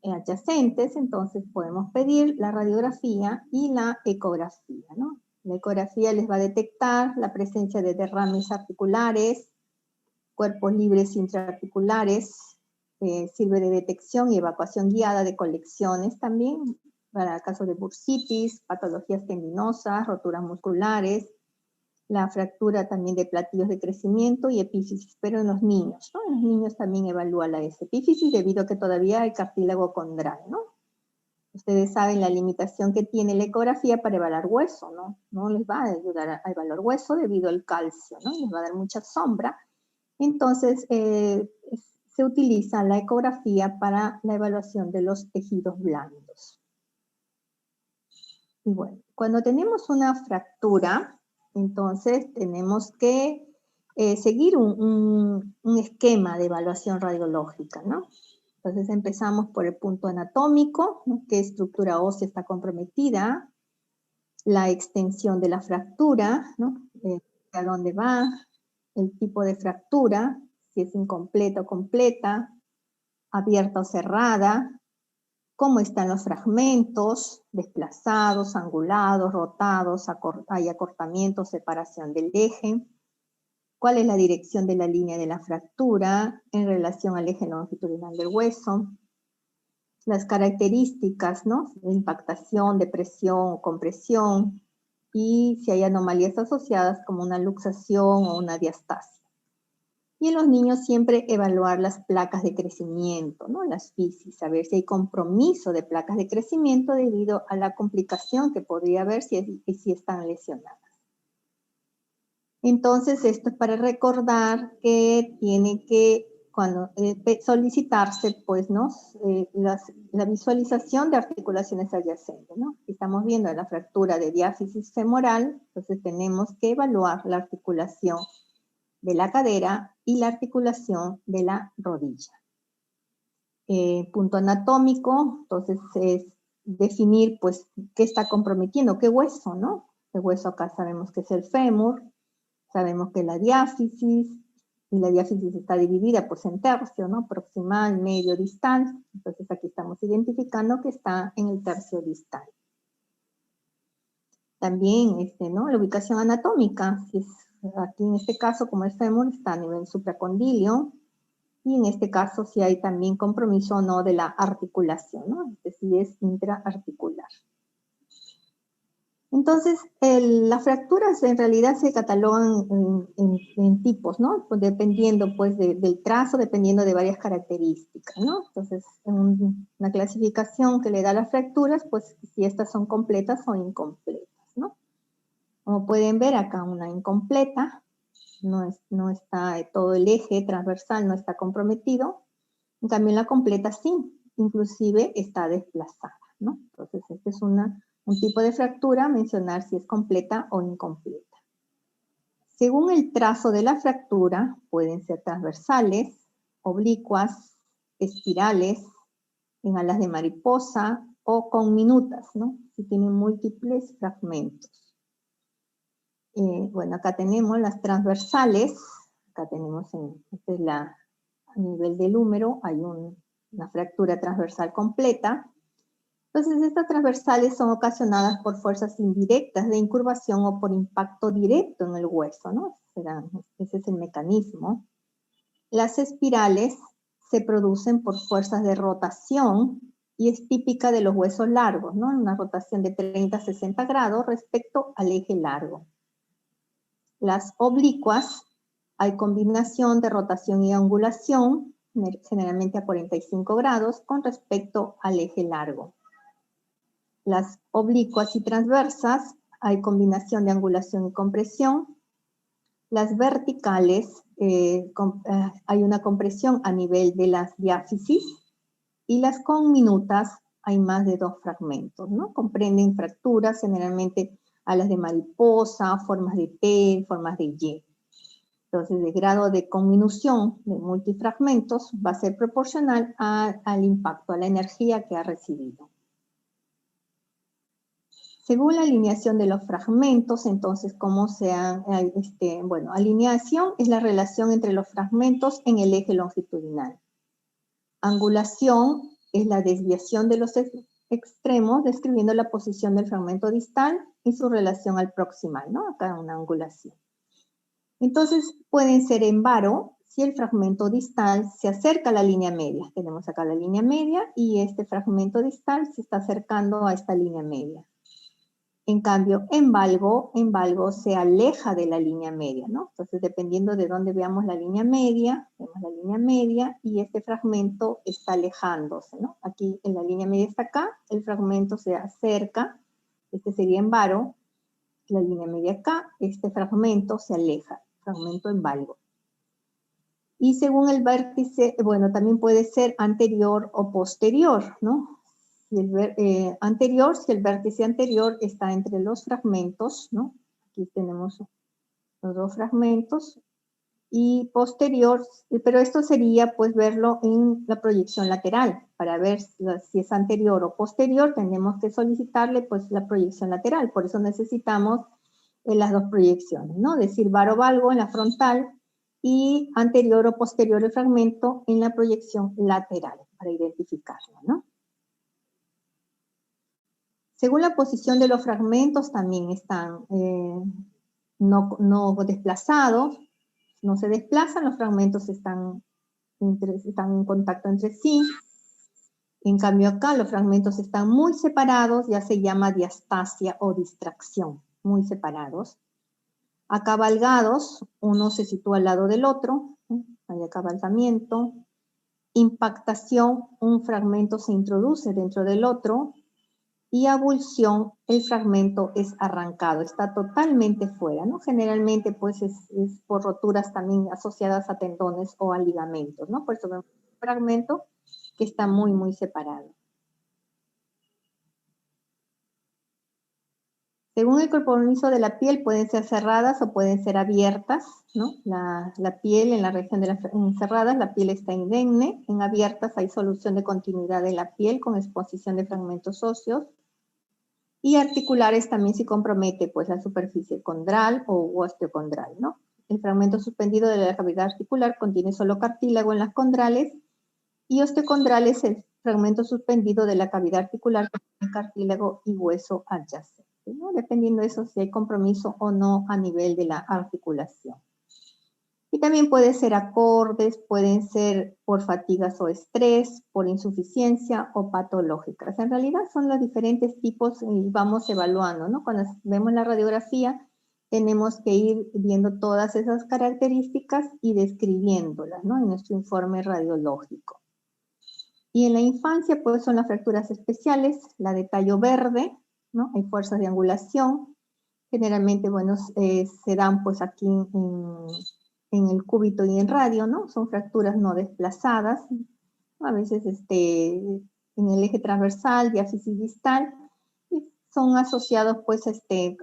adyacentes, entonces podemos pedir la radiografía y la ecografía, ¿no? La ecografía les va a detectar la presencia de derrames articulares, cuerpos libres intraarticulares, sirve de detección y evacuación guiada de colecciones también, para casos de bursitis, patologías tendinosas, roturas musculares, la fractura también de platillos de crecimiento y epífisis, pero en los niños, ¿no? En los niños también evalúa la epífisis debido a que todavía hay cartílago condral, ¿no? Ustedes saben la limitación que tiene la ecografía para evaluar hueso, ¿no? No les va a ayudar a evaluar hueso debido al calcio, ¿no? Les va a dar mucha sombra. Entonces, se utiliza la ecografía para la evaluación de los tejidos blandos. Y bueno, cuando tenemos una fractura, entonces tenemos que seguir un esquema de evaluación radiológica, ¿no? Entonces empezamos por el punto anatómico, ¿no? ¿Qué estructura ósea está comprometida? La extensión de la fractura, ¿no? ¿A dónde va? El tipo de fractura, si es incompleta o completa, abierta o cerrada, cómo están los fragmentos, desplazados, angulados, rotados, hay acortamiento, separación del eje, cuál es la dirección de la línea de la fractura en relación al eje longitudinal del hueso, las características, ¿no? De impactación, depresión o compresión, y si hay anomalías asociadas como una luxación o una diastasia. Y en los niños siempre evaluar las placas de crecimiento, ¿no? Las fisis, saber si hay compromiso de placas de crecimiento debido a la complicación que podría haber si están lesionadas. Entonces, esto es para recordar que tiene que cuando solicitarse, pues, ¿no? La visualización de articulaciones adyacentes, ¿no? Estamos viendo la fractura de diáfisis femoral, entonces tenemos que evaluar la articulación de la cadera y la articulación de la rodilla. Punto anatómico, entonces es definir, pues, qué está comprometiendo, qué hueso, ¿no? El hueso acá sabemos que es el fémur, sabemos que la diáfisis, y la diáfisis está dividida pues en tercio, ¿no? Proximal, medio, distal. Entonces aquí estamos identificando que está en el tercio distal. También, ¿no? La ubicación anatómica, si es, aquí en este caso, como el fémur, está a nivel supracondilio, y en este caso si hay también compromiso o no de la articulación, ¿no? Es decir, es intraarticular. Entonces, las fracturas en realidad se catalogan en tipos, ¿no? Pues dependiendo pues del trazo, dependiendo de varias características, ¿no? Entonces, una clasificación que le da las fracturas, pues si estas son completas o incompletas, ¿no? Como pueden ver, acá una incompleta, no está todo el eje transversal, no está comprometido. En cambio, en la completa sí, inclusive está desplazada, ¿no? Entonces, este es un tipo de fractura, mencionar si es completa o incompleta. Según el trazo de la fractura, pueden ser transversales, oblicuas, espirales, en alas de mariposa o conminutas, ¿no? Si tienen múltiples fragmentos. Bueno, acá tenemos las transversales, acá tenemos, esta es a nivel del húmero, hay una fractura transversal completa. Entonces, estas transversales son ocasionadas por fuerzas indirectas de incurvación o por impacto directo en el hueso, ¿no? Ese es el mecanismo. Las espirales se producen por fuerzas de rotación y es típica de los huesos largos, ¿no? Una rotación de 30 a 60 grados respecto al eje largo. Las oblicuas, hay combinación de rotación y angulación, generalmente a 45 grados, con respecto al eje largo. Las oblicuas y transversas, hay combinación de angulación y compresión. Las verticales, hay una compresión a nivel de las diáfisis. Y las conminutas, hay más de 2 fragmentos, ¿no? Comprenden fracturas, generalmente alas de mariposa, formas de T, formas de Y. Entonces, el grado de conminución de multifragmentos va a ser proporcional al impacto, a la energía que ha recibido. Según la alineación de los fragmentos, entonces, ¿cómo se bueno, alineación es la relación entre los fragmentos en el eje longitudinal. Angulación es la desviación de los extremos, describiendo la posición del fragmento distal y su relación al proximal, ¿no? Acá una angulación. Entonces, pueden ser en varo si el fragmento distal se acerca a la línea media. Tenemos acá la línea media y este fragmento distal se está acercando a esta línea media. En cambio, en valgo se aleja de la línea media, ¿no? Entonces, dependiendo de dónde veamos la línea media, vemos la línea media y este fragmento está alejándose, ¿no? Aquí en la línea media está acá, el fragmento se acerca, este sería en varo, la línea media acá, este fragmento se aleja, fragmento en valgo. Y según el vértice, bueno, también puede ser anterior o posterior, ¿no? Si anterior, si el vértice anterior está entre los fragmentos, ¿no? Aquí tenemos los 2 fragmentos, y posterior, pero esto sería pues verlo en la proyección lateral, para ver si es anterior o posterior, tenemos que solicitarle pues la proyección lateral, por eso necesitamos las 2 proyecciones, ¿no? Decir varo-valgo en la frontal y anterior o posterior el fragmento en la proyección lateral, para identificarlo, ¿no? Según la posición de los fragmentos también están no desplazados, no se desplazan, los fragmentos están en contacto entre sí. En cambio acá los fragmentos están muy separados, ya se llama diastasia o distracción, muy separados. Acabalgados, uno se sitúa al lado del otro, hay acabalgamiento. Impactación, un fragmento se introduce dentro del otro. Y abulsión, el fragmento es arrancado, está totalmente fuera, ¿no? Generalmente, pues, es por roturas también asociadas a tendones o a ligamentos, ¿no? Por eso vemos un fragmento que está muy, muy separado. Según el compromiso de la piel, pueden ser cerradas o pueden ser abiertas, ¿no? La piel en la región de las cerradas, la piel está indemne, en abiertas hay solución de continuidad de la piel con exposición de fragmentos óseos. Y articulares también se compromete pues la superficie condral o osteocondral, ¿no? El fragmento suspendido de la cavidad articular contiene solo cartílago en las condrales y osteocondral es el fragmento suspendido de la cavidad articular que tiene cartílago y hueso adyacente, ¿no? Dependiendo de eso si hay compromiso o no a nivel de la articulación. Y también puede ser acordes, pueden ser por fatigas o estrés, por insuficiencia o patológicas. En realidad son los diferentes tipos y vamos evaluando, ¿no? Cuando vemos la radiografía, tenemos que ir viendo todas esas características y describiéndolas, ¿no? En nuestro informe radiológico. Y en la infancia, pues son las fracturas especiales, la de tallo verde, ¿no? Hay fuerzas de angulación, Generalmente, bueno, se dan pues aquí en el cúbito y en radio, ¿no? Son fracturas no desplazadas, a veces en el eje transversal, diáfisis distal, y son asociados pues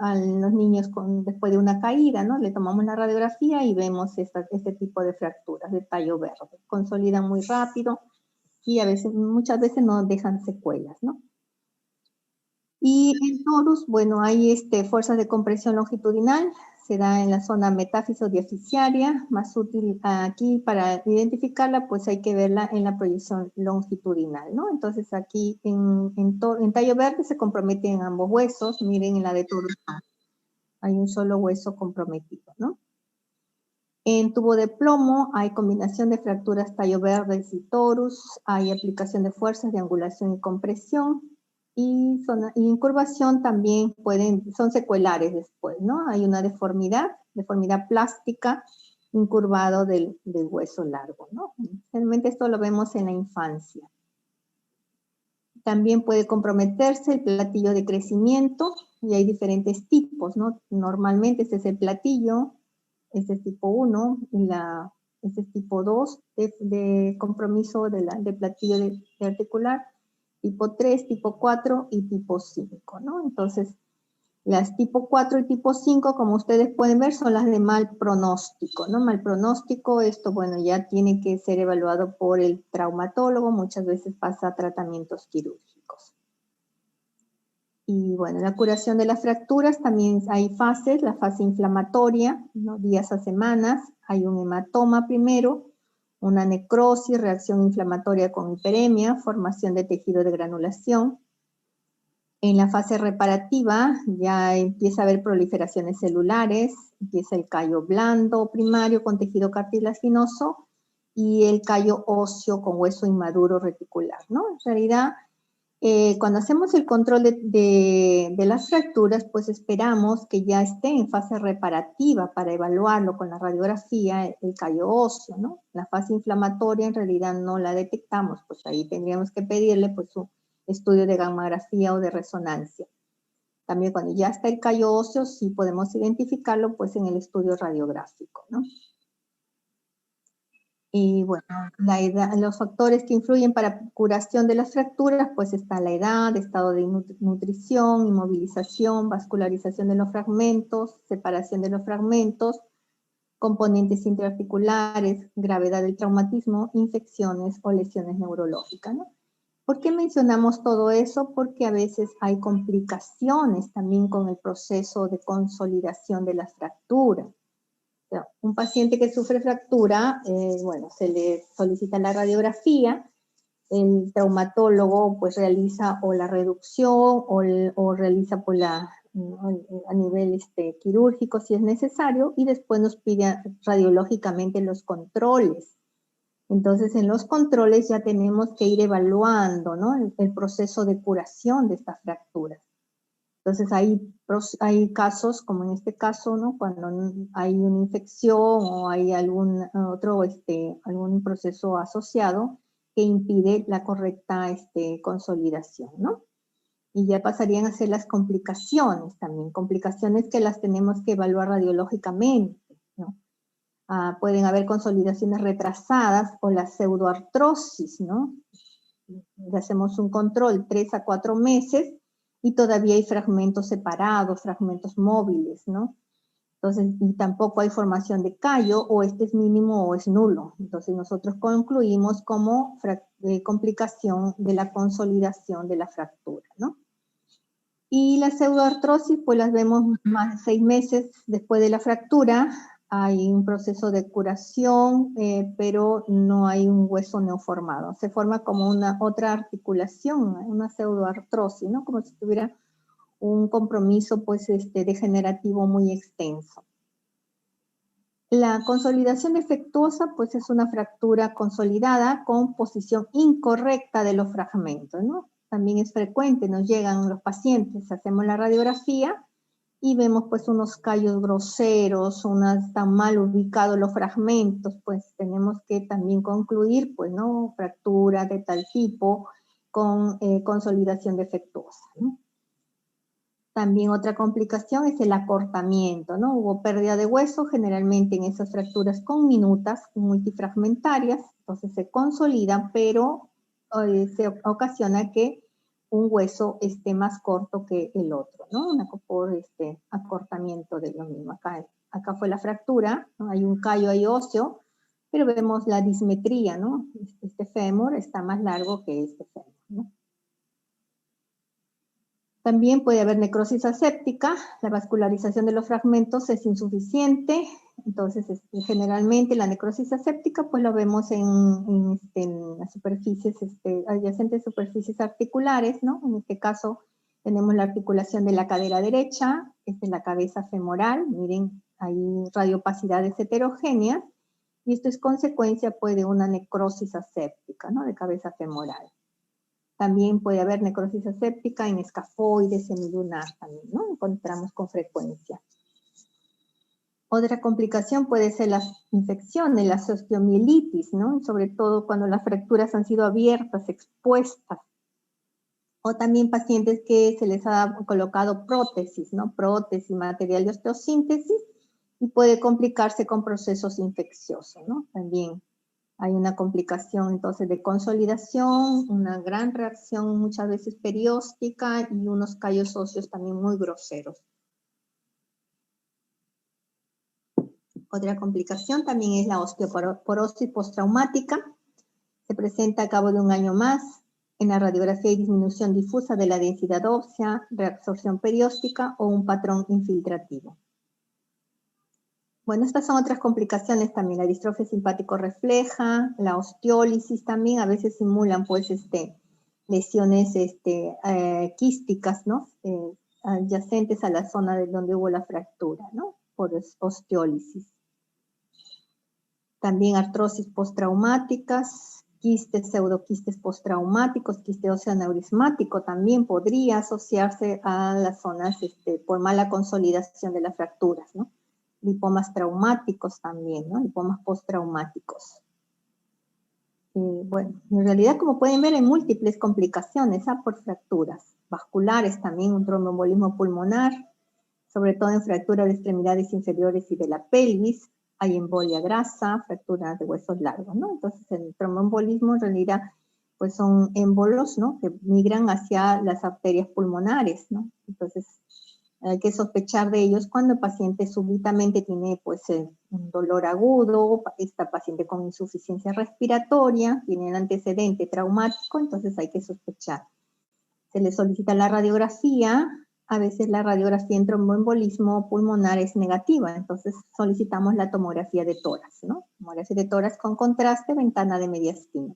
a los niños después de una caída, ¿no? Le tomamos la radiografía y vemos este tipo de fracturas de tallo verde. Consolidan muy rápido y muchas veces no dejan secuelas, ¿no? Y en torus, bueno, hay fuerzas de compresión longitudinal, se da en la zona metáfiso-diaficiaria, más útil aquí para identificarla, pues hay que verla en la proyección longitudinal, ¿no? Entonces aquí en tallo verde se comprometen ambos huesos, miren en la de torus hay un solo hueso comprometido, ¿no? En tubo de plomo hay combinación de fracturas tallo verde y torus, hay aplicación de fuerzas de angulación y compresión, y incurvación también son secuelares después, ¿no? Hay una deformidad plástica, incurvado del hueso largo, ¿no? Generalmente esto lo vemos en la infancia. También puede comprometerse el platillo de crecimiento, y hay diferentes tipos, ¿no? Normalmente este es el platillo, este es tipo 1, y este es tipo 2 de compromiso de platillo de articular, tipo 3, tipo 4 y tipo 5, ¿no? Entonces, las tipo 4 y tipo 5, como ustedes pueden ver, son las de mal pronóstico, ¿no? Mal pronóstico, esto, bueno, ya tiene que ser evaluado por el traumatólogo, muchas veces pasa a tratamientos quirúrgicos. Y bueno, la curación de las fracturas, también hay fases, la fase inflamatoria, ¿no? Días a semanas, hay un hematoma primero, una necrosis, reacción inflamatoria con hiperemia, formación de tejido de granulación. En la fase reparativa ya empieza a haber proliferaciones celulares, empieza el callo blando primario con tejido cartilaginoso y el callo óseo con hueso inmaduro reticular, ¿no? En realidad, cuando hacemos el control de las fracturas, pues esperamos que ya esté en fase reparativa para evaluarlo con la radiografía, el callo óseo, ¿no? La fase inflamatoria en realidad no la detectamos, pues ahí tendríamos que pedirle pues un estudio de gammagrafía o de resonancia. También cuando ya está el callo óseo, sí podemos identificarlo pues en el estudio radiográfico, ¿no? Y bueno, la edad, los factores que influyen para curación de las fracturas, pues está la edad, estado de nutrición, inmovilización, vascularización de los fragmentos, separación de los fragmentos, componentes intraarticulares, gravedad del traumatismo, infecciones o lesiones neurológicas, ¿no? ¿Por qué mencionamos todo eso? Porque a veces hay complicaciones también con el proceso de consolidación de las fracturas. Un paciente que sufre fractura, bueno, se le solicita la radiografía, el traumatólogo pues realiza o la reducción o realiza pues a nivel quirúrgico si es necesario, y después nos pide radiológicamente los controles. Entonces en los controles ya tenemos que ir evaluando, ¿no? el proceso de curación de estas fracturas. Entonces hay casos, como en este caso, ¿no? Cuando hay una infección o hay algún proceso asociado que impide la correcta consolidación, ¿no? Y ya pasarían a ser las complicaciones también, complicaciones que las tenemos que evaluar radiológicamente, ¿no? Pueden haber consolidaciones retrasadas o la pseudoartrosis, ¿no? Le hacemos un control 3 a 4 meses y todavía hay fragmentos separados, fragmentos móviles, ¿no? Entonces, y tampoco hay formación de callo, o este es mínimo o es nulo. Entonces nosotros concluimos como complicación de la consolidación de la fractura, ¿no? Y la pseudoartrosis, pues las vemos más de 6 meses después de la fractura. Hay un proceso de curación, pero no hay un hueso neoformado. Se forma como una otra articulación, una pseudoartrosis, ¿no? Como si tuviera un compromiso, pues, degenerativo muy extenso. La consolidación defectuosa, pues, es una fractura consolidada con posición incorrecta de los fragmentos, ¿no? También es frecuente, nos llegan los pacientes, hacemos la radiografía y vemos pues unos callos groseros, están mal ubicados los fragmentos, pues tenemos que también concluir, pues, ¿no? Fractura de tal tipo con consolidación defectuosa, ¿no? También otra complicación es el acortamiento, ¿no? Hubo pérdida de hueso, generalmente en esas fracturas conminutas, multifragmentarias, entonces se consolidan, pero se ocasiona que un hueso esté más corto que el otro, ¿no? Por acortamiento de lo mismo. Acá fue la fractura, ¿no? Hay un callo ahí óseo, pero vemos la dismetría, ¿no? Este fémur está más largo que este fémur, ¿no? También puede haber necrosis aséptica, la vascularización de los fragmentos es insuficiente, entonces generalmente la necrosis aséptica pues lo vemos en las superficies, adyacentes superficies articulares, ¿no? En este caso tenemos la articulación de la cadera derecha, la cabeza femoral, miren, hay radiopacidades heterogéneas, y esto es consecuencia pues de una necrosis aséptica, ¿no? De cabeza femoral. También puede haber necrosis aséptica en escafoides, semilunar también, ¿no? Encontramos con frecuencia. Otra complicación puede ser las infecciones, la osteomielitis, ¿no? Sobre todo cuando las fracturas han sido abiertas, expuestas. O también pacientes que se les ha colocado prótesis, ¿no? Prótesis, material de osteosíntesis, y puede complicarse con procesos infecciosos, ¿no? También hay una complicación entonces de consolidación, una gran reacción muchas veces perióstica y unos callos óseos también muy groseros. Otra complicación también es la osteoporosis postraumática. Se presenta a cabo de un año más. En la radiografía hay disminución difusa de la densidad ósea, reabsorción perióstica o un patrón infiltrativo. Bueno, estas son otras complicaciones también, la distrofia simpático refleja, la osteólisis también, a veces simulan pues lesiones quísticas, ¿no? Adyacentes a la zona de donde hubo la fractura, ¿no? Por osteólisis. También artrosis postraumáticas, quistes, pseudoquistes postraumáticos, quiste óseo aneurismático también podría asociarse a las zonas por mala consolidación de las fracturas, ¿no? Lipomas traumáticos también, ¿no? Lipomas postraumáticos. Bueno, en realidad, como pueden ver, hay múltiples complicaciones por fracturas vasculares también, un tromboembolismo pulmonar, sobre todo en fracturas de extremidades inferiores y de la pelvis, hay embolia grasa, fracturas de huesos largos, ¿no? Entonces, el tromboembolismo en realidad, pues son émbolos, ¿no? Que migran hacia las arterias pulmonares, ¿no? Entonces, hay que sospechar de ellos cuando el paciente súbitamente tiene pues un dolor agudo, está paciente con insuficiencia respiratoria, tiene el antecedente traumático, entonces hay que sospechar. Se le solicita la radiografía, a veces la radiografía en tromboembolismo pulmonar es negativa, entonces solicitamos la tomografía de tórax, ¿no? Tomografía de tórax con contraste, ventana de mediastina.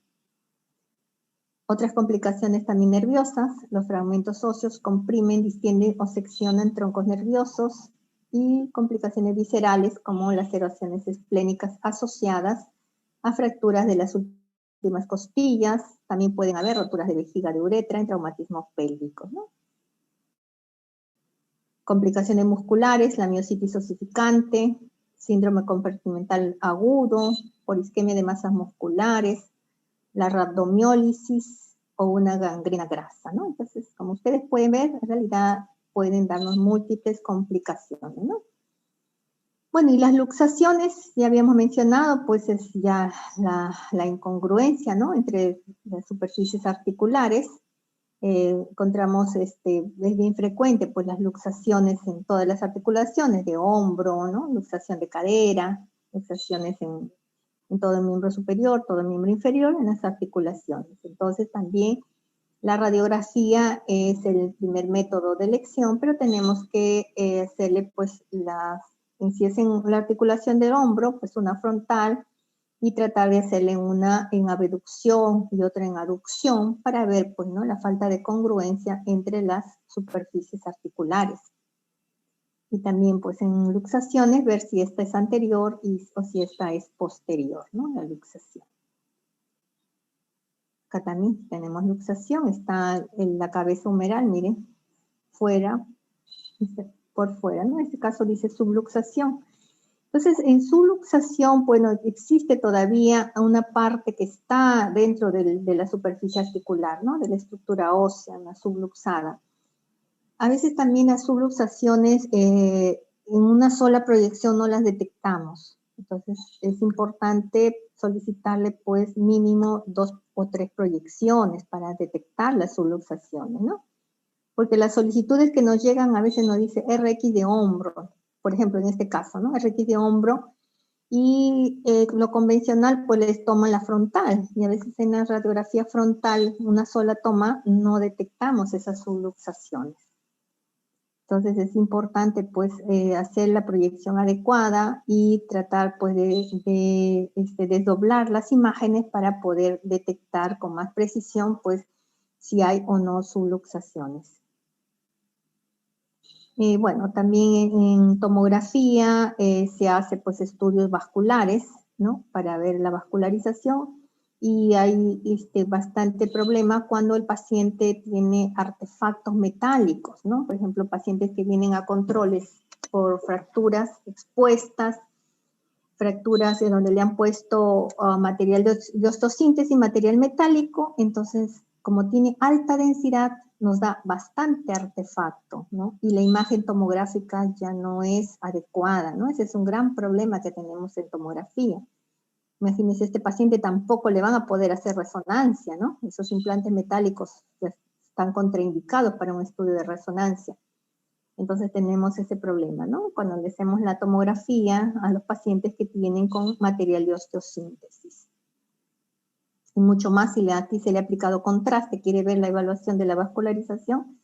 Otras complicaciones también nerviosas, los fragmentos óseos comprimen, distienden o seccionan troncos nerviosos, y complicaciones viscerales como laceraciones esplénicas asociadas a fracturas de las últimas costillas, también pueden haber roturas de vejiga de uretra en traumatismos pélvicos, ¿no? Complicaciones musculares, la miositis osificante, síndrome compartimental agudo, por isquemia de masas musculares, la rhabdomiólisis o una gangrena grasa, ¿no? Entonces, como ustedes pueden ver, en realidad pueden darnos múltiples complicaciones, ¿no? Bueno, y las luxaciones, ya habíamos mencionado, pues es ya la incongruencia, ¿no? Entre las superficies articulares. Encontramos, es bien frecuente, pues las luxaciones en todas las articulaciones, de hombro, ¿no? Luxación de cadera, luxaciones en todo el miembro superior, todo el miembro inferior, en las articulaciones. Entonces también la radiografía es el primer método de elección, pero tenemos que hacerle pues si es en la articulación del hombro, pues una frontal, y tratar de hacerle una en abducción y otra en aducción para ver pues, ¿no? La falta de congruencia entre las superficies articulares. Y también pues en luxaciones ver si esta es anterior o si esta es posterior, ¿no? La luxación. Acá también tenemos luxación, está en la cabeza humeral, miren, fuera, por fuera, ¿no? En este caso dice subluxación. Entonces, en subluxación, bueno, existe todavía una parte que está dentro de la superficie articular, ¿no? De la estructura ósea, la subluxada. A veces también las subluxaciones en una sola proyección no las detectamos. Entonces es importante solicitarle pues mínimo 2 o 3 proyecciones para detectar las subluxaciones, ¿no? Porque las solicitudes que nos llegan a veces nos dice RX de hombro, por ejemplo en este caso, ¿no? RX de hombro, y lo convencional pues les toma la frontal, y a veces en la radiografía frontal, una sola toma, no detectamos esas subluxaciones. Entonces es importante pues hacer la proyección adecuada y tratar pues de desdoblar las imágenes para poder detectar con más precisión pues si hay o no subluxaciones. Bueno, también en tomografía se hace pues estudios vasculares, ¿no? Para ver la vascularización, y hay bastante problema cuando el paciente tiene artefactos metálicos, ¿no? Por ejemplo, pacientes que vienen a controles por fracturas expuestas, fracturas en donde le han puesto material de osteosíntesis, material metálico, entonces como tiene alta densidad nos da bastante artefacto, ¿no? Y la imagen tomográfica ya no es adecuada, ¿no? Ese es un gran problema que tenemos en tomografía. Imagínense, este paciente tampoco le van a poder hacer resonancia, ¿no? Esos implantes metálicos ya están contraindicados para un estudio de resonancia. Entonces tenemos ese problema, ¿no? Cuando le hacemos la tomografía a los pacientes que tienen con material de osteosíntesis. Y mucho más si aquí se le ha aplicado contraste, quiere ver la evaluación de la vascularización,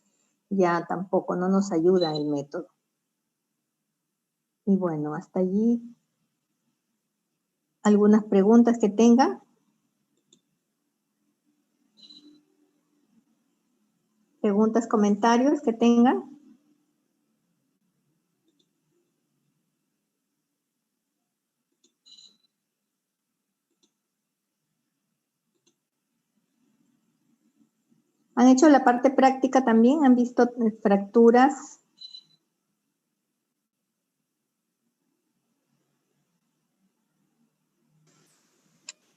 ya tampoco no nos ayuda el método. Y bueno, hasta allí algunas preguntas que tengan. Preguntas, comentarios que tengan. ¿Han hecho la parte práctica también? ¿Han visto fracturas?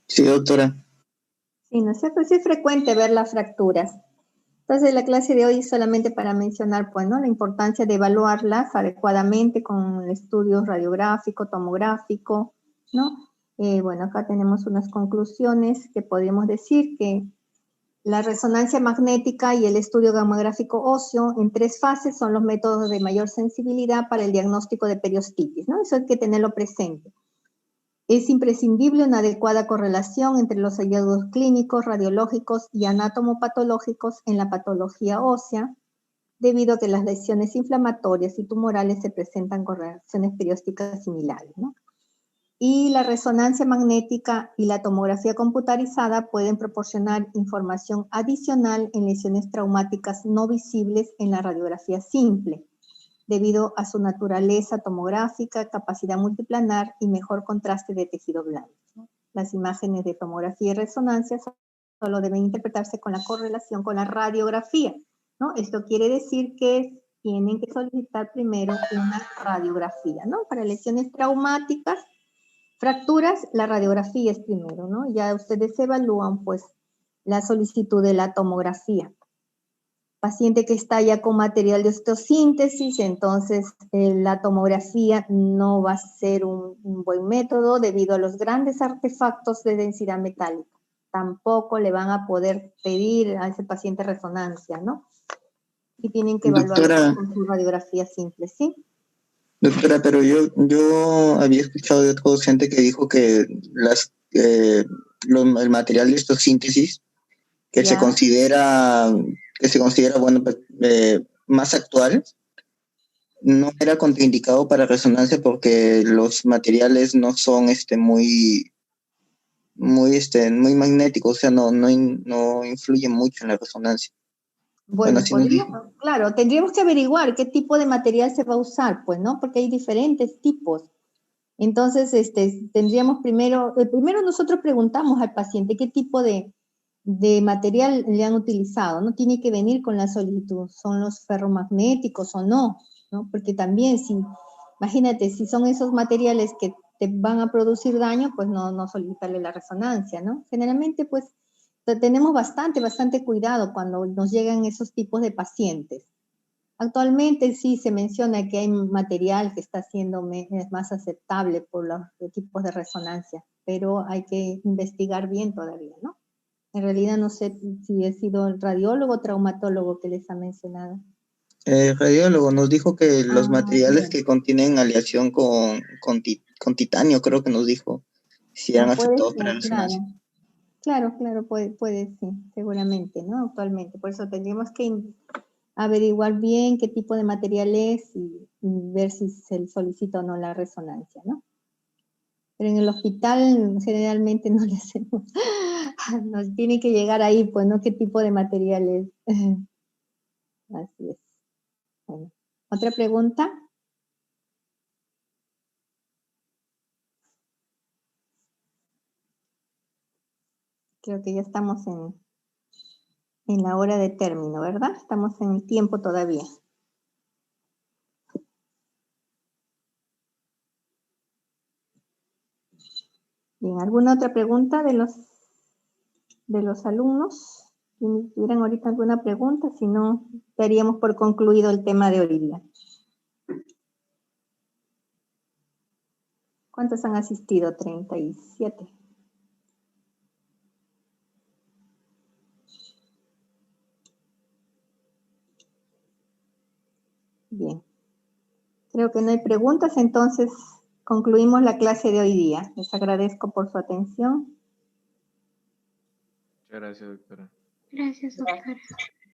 Sí, doctora. Sí, ¿no es cierto? Sí es frecuente ver las fracturas. Entonces, la clase de hoy es solamente para mencionar, pues, ¿no? La importancia de evaluarlas adecuadamente con el estudio radiográfico, tomográfico, ¿no? Bueno, acá tenemos unas conclusiones que podemos decir que la resonancia magnética y el estudio gamográfico óseo en 3 fases son los métodos de mayor sensibilidad para el diagnóstico de periostitis, ¿no? Eso hay que tenerlo presente. Es imprescindible una adecuada correlación entre los hallazgos clínicos, radiológicos y anatomopatológicos en la patología ósea, debido a que las lesiones inflamatorias y tumorales se presentan con reacciones periósticas similares, ¿no? Y la resonancia magnética y la tomografía computarizada pueden proporcionar información adicional en lesiones traumáticas no visibles en la radiografía simple, debido a su naturaleza tomográfica, capacidad multiplanar y mejor contraste de tejido blando. Las imágenes de tomografía y resonancia solo deben interpretarse con la correlación con la radiografía, ¿no? Esto quiere decir que tienen que solicitar primero una radiografía, ¿no? Para lesiones traumáticas, fracturas, la radiografía es primero, ¿no? Ya ustedes evalúan, pues, la solicitud de la tomografía. Paciente que está ya con material de osteosíntesis, entonces la tomografía no va a ser un buen método debido a los grandes artefactos de densidad metálica. Tampoco le van a poder pedir a ese paciente resonancia, ¿no? Y tienen que evaluar con su radiografía simple, ¿sí? Doctora, pero yo había escuchado de otro docente que dijo que el material de osteosíntesis que se considera bueno, más actual, no era contraindicado para resonancia porque los materiales no son muy magnéticos, o sea, no influyen mucho en la resonancia. Bueno, claro, tendríamos que averiguar qué tipo de material se va a usar, pues, ¿no? Porque hay diferentes tipos. Entonces, tendríamos primero nosotros preguntamos al paciente qué tipo de material le han utilizado, ¿no? Tiene que venir con la solicitud, ¿son los ferromagnéticos o no? ¿No? Porque también, imagínate, si son esos materiales que te van a producir daño, pues no solicitarle la resonancia, ¿no? Generalmente, pues, tenemos bastante cuidado cuando nos llegan esos tipos de pacientes. Actualmente sí se menciona que hay material que está siendo más aceptable por los equipos de resonancia, pero hay que investigar bien todavía, ¿no? En realidad no sé si ha sido el radiólogo o traumatólogo que les ha mencionado. El radiólogo nos dijo que los materiales Bien. que contienen aleación con titanio, creo que nos dijo, si eran Puede aceptados para ser, resonancia. claro, puede, sí, seguramente, ¿no? Actualmente. Por eso tendríamos que averiguar bien qué tipo de material es y ver si se solicita o no la resonancia, ¿no? Pero en el hospital generalmente no le hacemos. Nos tiene que llegar ahí, pues, ¿no? ¿Qué tipo de material es? Así es. Bueno, ¿otra pregunta? Creo que ya estamos en la hora de término, ¿verdad? Estamos en el tiempo todavía. Bien, ¿alguna otra pregunta de los alumnos? Si tuvieran ahorita alguna pregunta, si no, daríamos por concluido el tema de hoy día. ¿Cuántos han asistido? 37. Bien. Creo que no hay preguntas, entonces concluimos la clase de hoy día. Les agradezco por su atención. Muchas gracias, doctora. Gracias, doctora.